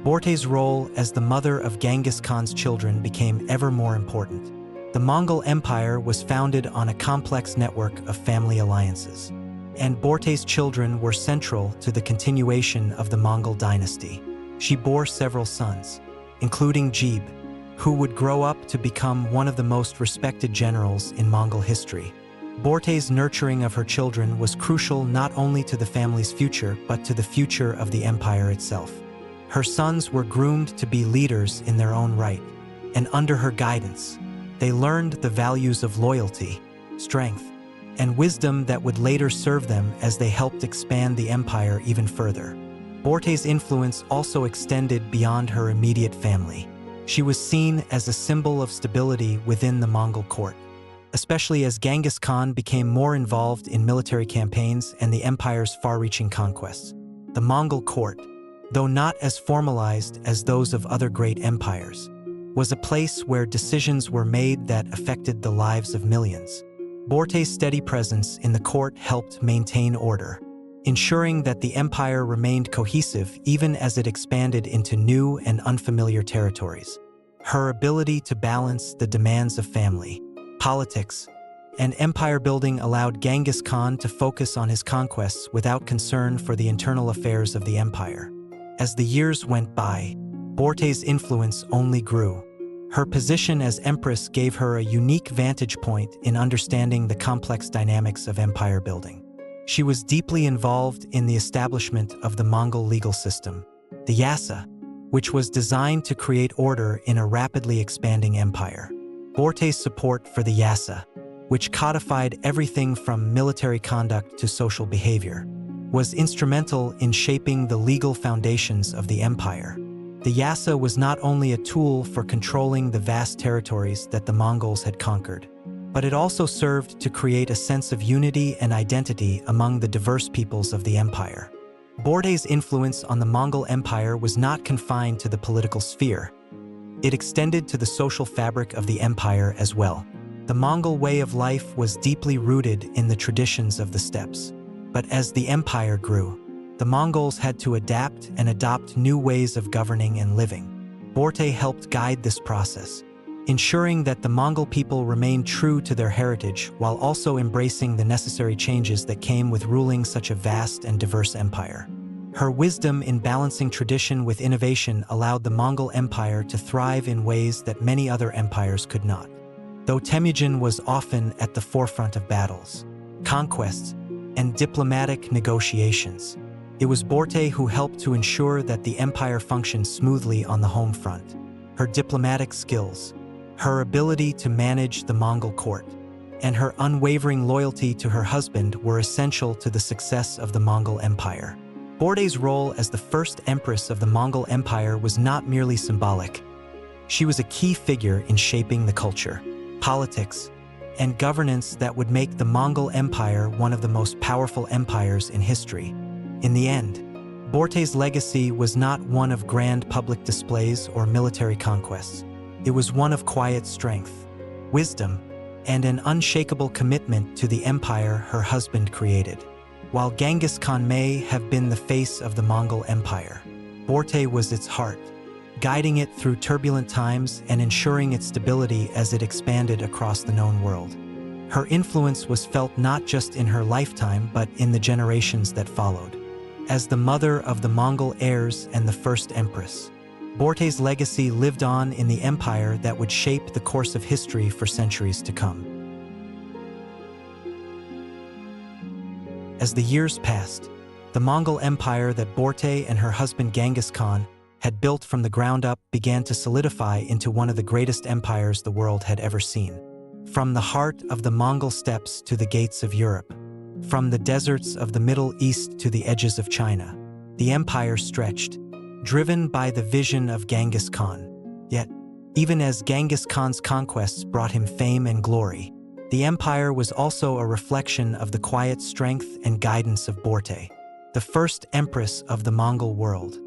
Börte's role as the mother of Genghis Khan's children became ever more important. The Mongol Empire was founded on a complex network of family alliances, and Börte's children were central to the continuation of the Mongol dynasty. She bore several sons, including Jib, who would grow up to become one of the most respected generals in Mongol history. Börte's nurturing of her children was crucial not only to the family's future, but to the future of the empire itself. Her sons were groomed to be leaders in their own right, and under her guidance, they learned the values of loyalty, strength, and wisdom that would later serve them as they helped expand the empire even further. Börte's influence also extended beyond her immediate family. She was seen as a symbol of stability within the Mongol court, especially as Genghis Khan became more involved in military campaigns and the empire's far-reaching conquests. The Mongol court, though not as formalized as those of other great empires, was a place where decisions were made that affected the lives of millions. Börte's steady presence in the court helped maintain order, ensuring that the empire remained cohesive even as it expanded into new and unfamiliar territories. Her ability to balance the demands of family, politics, and empire building allowed Genghis Khan to focus on his conquests without concern for the internal affairs of the empire. As the years went by, Börte's influence only grew. Her position as empress gave her a unique vantage point in understanding the complex dynamics of empire building. She was deeply involved in the establishment of the Mongol legal system, the Yasa, which was designed to create order in a rapidly expanding empire. Börte's support for the Yasa, which codified everything from military conduct to social behavior, was instrumental in shaping the legal foundations of the empire. The Yasa was not only a tool for controlling the vast territories that the Mongols had conquered, but it also served to create a sense of unity and identity among the diverse peoples of the empire. Börte's influence on the Mongol Empire was not confined to the political sphere. It extended to the social fabric of the empire as well. The Mongol way of life was deeply rooted in the traditions of the steppes. But as the empire grew, the Mongols had to adapt and adopt new ways of governing and living. Börte helped guide this process, ensuring that the Mongol people remained true to their heritage while also embracing the necessary changes that came with ruling such a vast and diverse empire. Her wisdom in balancing tradition with innovation allowed the Mongol Empire to thrive in ways that many other empires could not. Though Temujin was often at the forefront of battles, conquests, and diplomatic negotiations, it was Börte who helped to ensure that the empire functioned smoothly on the home front. Her diplomatic skills, her ability to manage the Mongol court, and her unwavering loyalty to her husband were essential to the success of the Mongol Empire. Börte's role as the first empress of the Mongol Empire was not merely symbolic. She was a key figure in shaping the culture, politics, and governance that would make the Mongol Empire one of the most powerful empires in history. In the end, Börte's legacy was not one of grand public displays or military conquests. It was one of quiet strength, wisdom, and an unshakable commitment to the empire her husband created. While Genghis Khan may have been the face of the Mongol Empire, Börte was its heart, guiding it through turbulent times and ensuring its stability as it expanded across the known world. Her influence was felt not just in her lifetime but in the generations that followed. As the mother of the Mongol heirs and the first empress, Börte's legacy lived on in the empire that would shape the course of history for centuries to come. As the years passed, the Mongol Empire that Börte and her husband Genghis Khan had built from the ground up began to solidify into one of the greatest empires the world had ever seen. From the heart of the Mongol steppes to the gates of Europe, from the deserts of the Middle East to the edges of China, the empire stretched, driven by the vision of Genghis Khan. Yet, even as Genghis Khan's conquests brought him fame and glory, the empire was also a reflection of the quiet strength and guidance of Börte, the first empress of the Mongol world.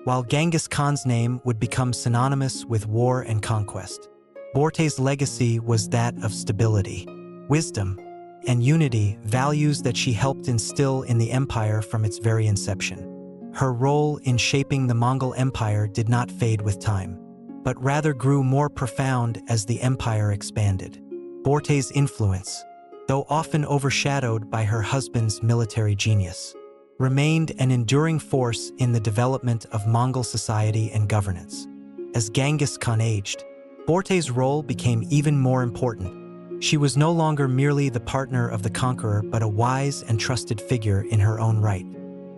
While Genghis Khan's name would become synonymous with war and conquest, Börte's legacy was that of stability, wisdom, and unity, values that she helped instill in the empire from its very inception. Her role in shaping the Mongol Empire did not fade with time, but rather grew more profound as the empire expanded. Börte's influence, though often overshadowed by her husband's military genius, remained an enduring force in the development of Mongol society and governance. As Genghis Khan aged, Börte's role became even more important. She was no longer merely the partner of the conqueror but a wise and trusted figure in her own right,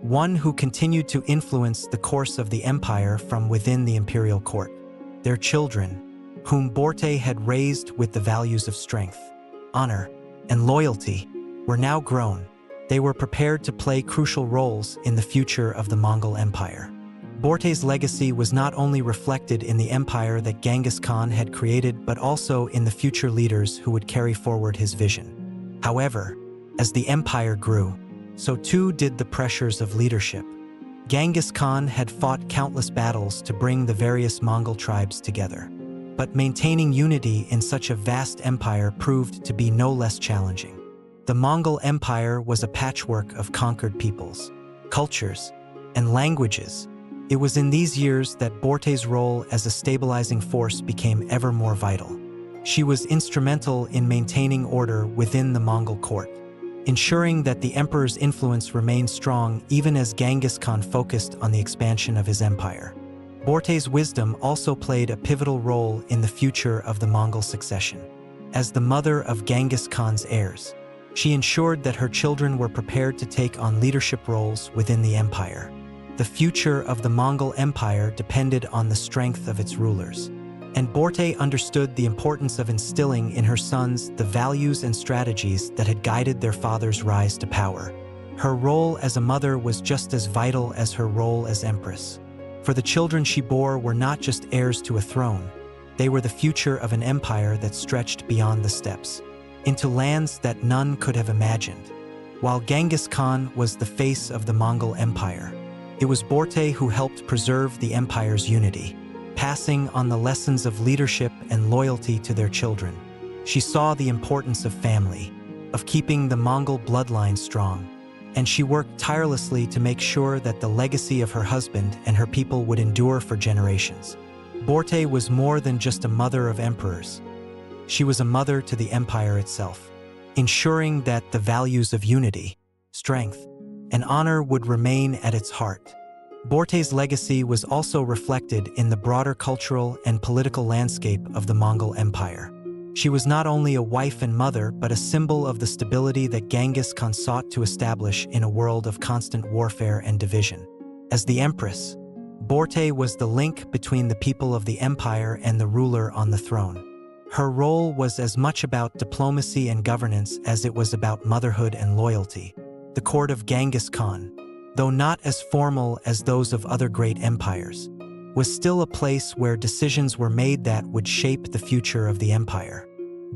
one who continued to influence the course of the empire from within the imperial court. Their children, whom Börte had raised with the values of strength, honor, and loyalty, were now grown. They were prepared to play crucial roles in the future of the Mongol Empire. Börte's legacy was not only reflected in the empire that Genghis Khan had created but also in the future leaders who would carry forward his vision. However, as the empire grew, so too did the pressures of leadership. Genghis Khan had fought countless battles to bring the various Mongol tribes together, but maintaining unity in such a vast empire proved to be no less challenging. The Mongol Empire was a patchwork of conquered peoples, cultures, and languages. It was in these years that Börte's role as a stabilizing force became ever more vital. She was instrumental in maintaining order within the Mongol court, ensuring that the emperor's influence remained strong even as Genghis Khan focused on the expansion of his empire. Börte's wisdom also played a pivotal role in the future of the Mongol succession. As the mother of Genghis Khan's heirs, she ensured that her children were prepared to take on leadership roles within the empire. The future of the Mongol Empire depended on the strength of its rulers, and Börte understood the importance of instilling in her sons the values and strategies that had guided their father's rise to power. Her role as a mother was just as vital as her role as empress. For the children she bore were not just heirs to a throne, they were the future of an empire that stretched beyond the steppes, into lands that none could have imagined. While Genghis Khan was the face of the Mongol Empire, it was Börte who helped preserve the empire's unity, passing on the lessons of leadership and loyalty to their children. She saw the importance of family, of keeping the Mongol bloodline strong, and she worked tirelessly to make sure that the legacy of her husband and her people would endure for generations. Börte was more than just a mother of emperors. She was a mother to the empire itself, ensuring that the values of unity, strength, and honor would remain at its heart. Börte's legacy was also reflected in the broader cultural and political landscape of the Mongol Empire. She was not only a wife and mother, but a symbol of the stability that Genghis Khan sought to establish in a world of constant warfare and division. As the empress, Börte was the link between the people of the empire and the ruler on the throne. Her role was as much about diplomacy and governance as it was about motherhood and loyalty. The court of Genghis Khan, though not as formal as those of other great empires, was still a place where decisions were made that would shape the future of the empire.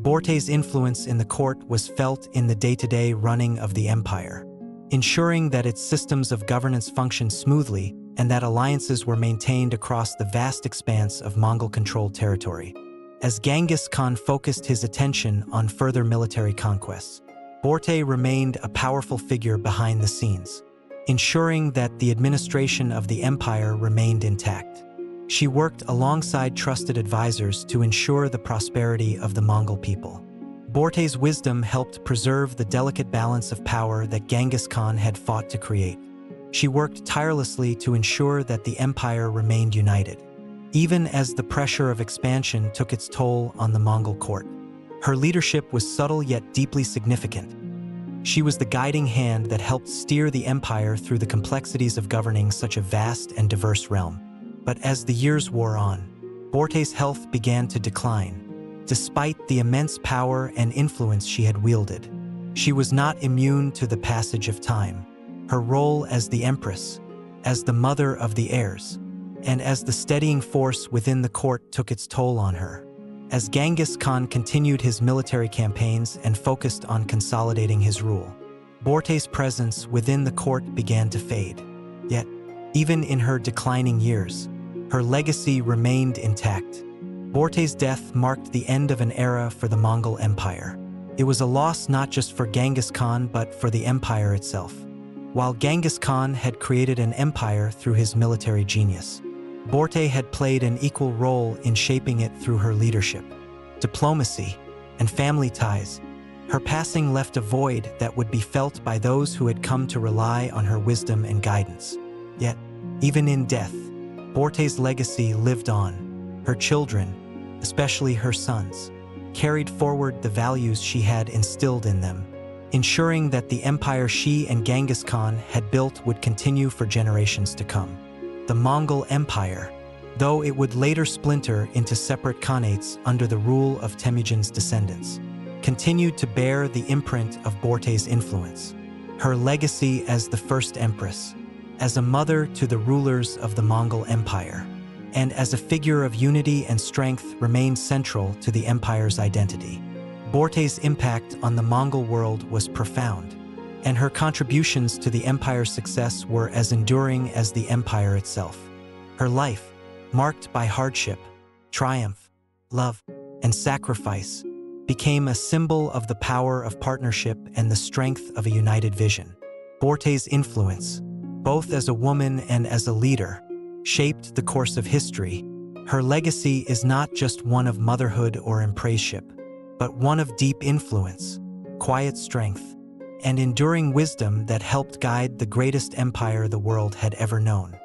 Börte's influence in the court was felt in the day-to-day running of the empire, ensuring that its systems of governance functioned smoothly and that alliances were maintained across the vast expanse of Mongol-controlled territory. As Genghis Khan focused his attention on further military conquests, Börte remained a powerful figure behind the scenes, ensuring that the administration of the empire remained intact. She worked alongside trusted advisors to ensure the prosperity of the Mongol people. Börte's wisdom helped preserve the delicate balance of power that Genghis Khan had fought to create. She worked tirelessly to ensure that the empire remained united, even as the pressure of expansion took its toll on the Mongol court. Her leadership was subtle yet deeply significant. She was the guiding hand that helped steer the empire through the complexities of governing such a vast and diverse realm. But as the years wore on, Börte's health began to decline. Despite the immense power and influence she had wielded, she was not immune to the passage of time. Her role as the empress, as the mother of the heirs, and as the steadying force within the court took its toll on her. As Genghis Khan continued his military campaigns and focused on consolidating his rule, Börte's presence within the court began to fade. Yet, even in her declining years, her legacy remained intact. Börte's death marked the end of an era for the Mongol Empire. It was a loss not just for Genghis Khan but for the empire itself. While Genghis Khan had created an empire through his military genius, Börte had played an equal role in shaping it through her leadership, diplomacy, and family ties. Her passing left a void that would be felt by those who had come to rely on her wisdom and guidance. Yet, even in death, Börte's legacy lived on. Her children, especially her sons, carried forward the values she had instilled in them, ensuring that the empire she and Genghis Khan had built would continue for generations to come. The Mongol Empire, though it would later splinter into separate khanates under the rule of Temujin's descendants, continued to bear the imprint of Börte's influence. Her legacy as the first empress, as a mother to the rulers of the Mongol Empire, and as a figure of unity and strength remained central to the empire's identity. Börte's impact on the Mongol world was profound, and her contributions to the empire's success were as enduring as the empire itself. Her life, marked by hardship, triumph, love, and sacrifice, became a symbol of the power of partnership and the strength of a united vision. Börte's influence, both as a woman and as a leader, shaped the course of history. Her legacy is not just one of motherhood or empresseship, but one of deep influence, quiet strength, and enduring wisdom that helped guide the greatest empire the world had ever known.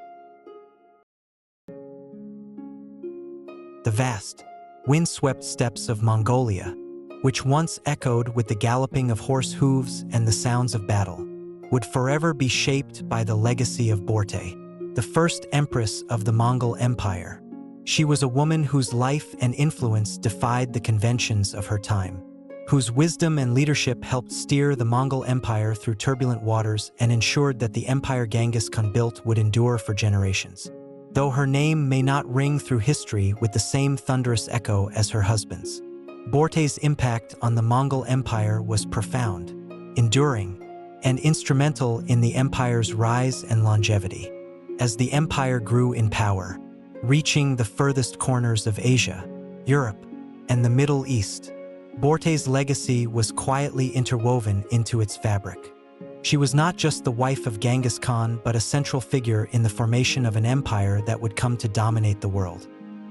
The vast, wind-swept steppes of Mongolia, which once echoed with the galloping of horse hooves and the sounds of battle, would forever be shaped by the legacy of Börte, the first empress of the Mongol Empire. She was a woman whose life and influence defied the conventions of her time. whose wisdom and leadership helped steer the Mongol Empire through turbulent waters and ensured that the empire Genghis Khan built would endure for generations. Though her name may not ring through history with the same thunderous echo as her husband's, Börte's impact on the Mongol Empire was profound, enduring, and instrumental in the empire's rise and longevity. As the empire grew in power, reaching the furthest corners of Asia, Europe, and the Middle East, Börte's legacy was quietly interwoven into its fabric. She was not just the wife of Genghis Khan, but a central figure in the formation of an empire that would come to dominate the world.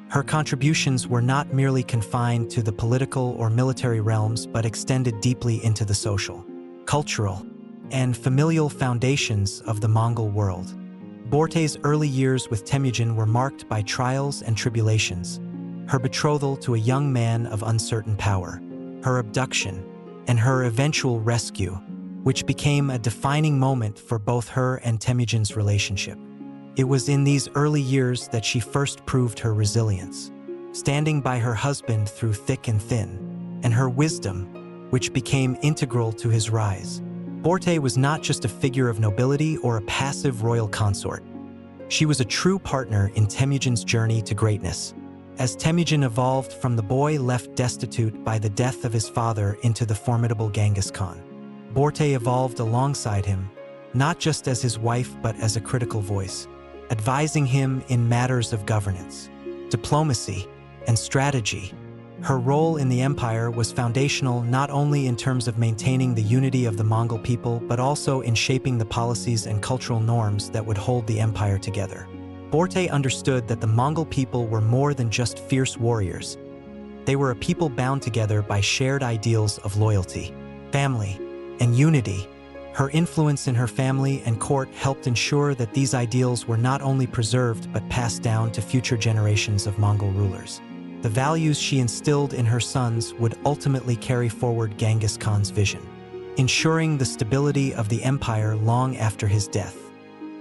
Her contributions were not merely confined to the political or military realms, but extended deeply into the social, cultural, and familial foundations of the Mongol world. Börte's early years with Temujin were marked by trials and tribulations: her betrothal to a young man of uncertain power, her abduction, and her eventual rescue, which became a defining moment for both her and Temujin's relationship. It was in these early years that she first proved her resilience, standing by her husband through thick and thin, and her wisdom, which became integral to his rise. Börte was not just a figure of nobility or a passive royal consort. She was a true partner in Temujin's journey to greatness. As Temujin evolved from the boy left destitute by the death of his father into the formidable Genghis Khan, Börte evolved alongside him, not just as his wife but as a critical voice, advising him in matters of governance, diplomacy, and strategy. Her role in the empire was foundational not only in terms of maintaining the unity of the Mongol people, but also in shaping the policies and cultural norms that would hold the empire together. Börte understood that the Mongol people were more than just fierce warriors. They were a people bound together by shared ideals of loyalty, family, and unity. Her influence in her family and court helped ensure that these ideals were not only preserved but passed down to future generations of Mongol rulers. The values she instilled in her sons would ultimately carry forward Genghis Khan's vision, ensuring the stability of the empire long after his death.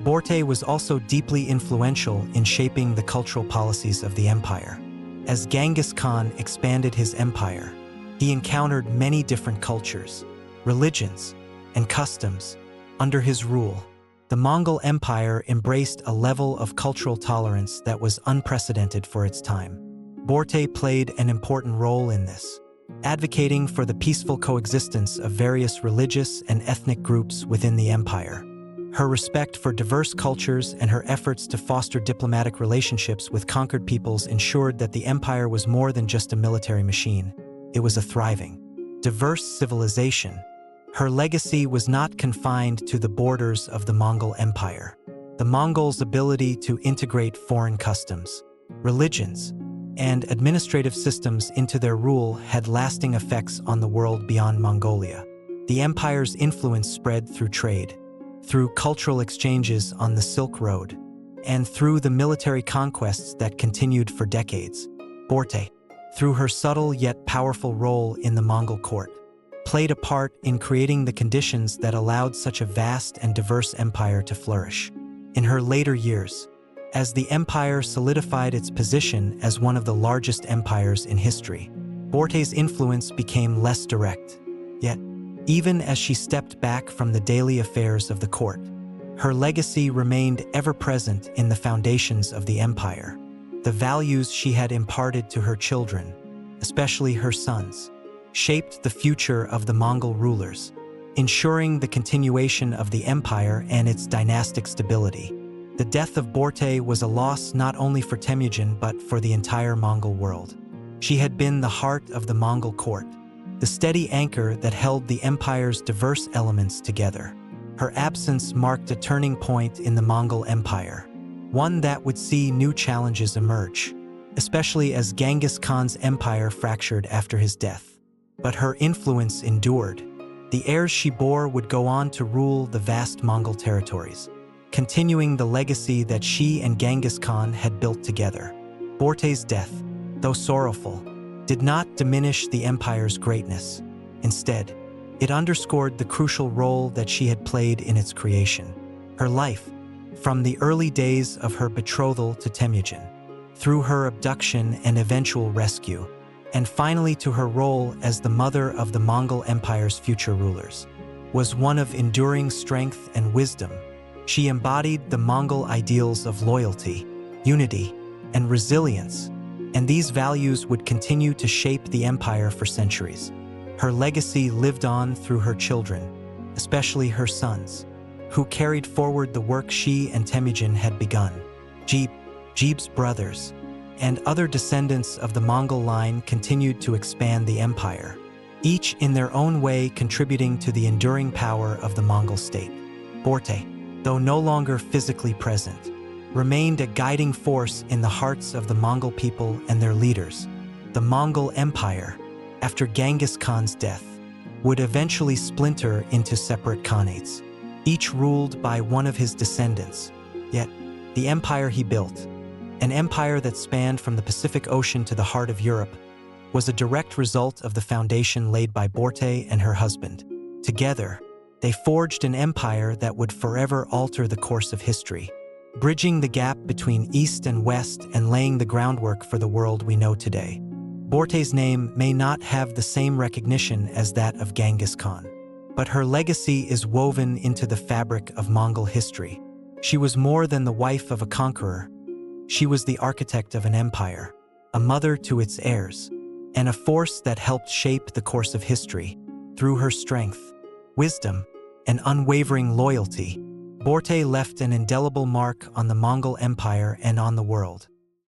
Börte was also deeply influential in shaping the cultural policies of the empire. As Genghis Khan expanded his empire, he encountered many different cultures, religions, and customs. Under his rule, the Mongol Empire embraced a level of cultural tolerance that was unprecedented for its time. Börte played an important role in this, advocating for the peaceful coexistence of various religious and ethnic groups within the empire. Her respect for diverse cultures and her efforts to foster diplomatic relationships with conquered peoples ensured that the empire was more than just a military machine. It was a thriving, diverse civilization. Her legacy was not confined to the borders of the Mongol Empire. The Mongols' ability to integrate foreign customs, religions, and administrative systems into their rule had lasting effects on the world beyond Mongolia. The empire's influence spread through trade, through cultural exchanges on the Silk Road, and through the military conquests that continued for decades. Börte, through her subtle yet powerful role in the Mongol court, played a part in creating the conditions that allowed such a vast and diverse empire to flourish. In her later years, as the empire solidified its position as one of the largest empires in history, Börte's influence became less direct. Yet, even as she stepped back from the daily affairs of the court, her legacy remained ever present in the foundations of the empire. The values she had imparted to her children, especially her sons, shaped the future of the Mongol rulers, ensuring the continuation of the empire and its dynastic stability. The death of Börte was a loss not only for Temujin but for the entire Mongol world. She had been the heart of the Mongol court, the steady anchor that held the empire's diverse elements together. Her absence marked a turning point in the Mongol Empire, one that would see new challenges emerge, especially as Genghis Khan's empire fractured after his death. But her influence endured. The heirs she bore would go on to rule the vast Mongol territories, continuing the legacy that she and Genghis Khan had built together. Börte's death, though sorrowful, did not diminish the empire's greatness. Instead, it underscored the crucial role that she had played in its creation. Her life, from the early days of her betrothal to Temujin, through her abduction and eventual rescue, and finally to her role as the mother of the Mongol Empire's future rulers, was one of enduring strength and wisdom. She embodied the Mongol ideals of loyalty, unity, and resilience, and these values would continue to shape the empire for centuries. Her legacy lived on through her children, especially her sons, who carried forward the work she and Temujin had begun. Jeeb's brothers and other descendants of the Mongol line continued to expand the empire, each in their own way contributing to the enduring power of the Mongol state. Börte, though no longer physically present, remained a guiding force in the hearts of the Mongol people and their leaders. The Mongol Empire, after Genghis Khan's death, would eventually splinter into separate khanates, each ruled by one of his descendants. Yet, the empire he built, an empire that spanned from the Pacific Ocean to the heart of Europe, was a direct result of the foundation laid by Börte and her husband. Together, they forged an empire that would forever alter the course of history, bridging the gap between East and West and laying the groundwork for the world we know today. Börte's name may not have the same recognition as that of Genghis Khan, but her legacy is woven into the fabric of Mongol history. She was more than the wife of a conqueror. She was the architect of an empire, a mother to its heirs, and a force that helped shape the course of history. Through her strength, wisdom, and unwavering loyalty, Börte left an indelible mark on the Mongol Empire and on the world.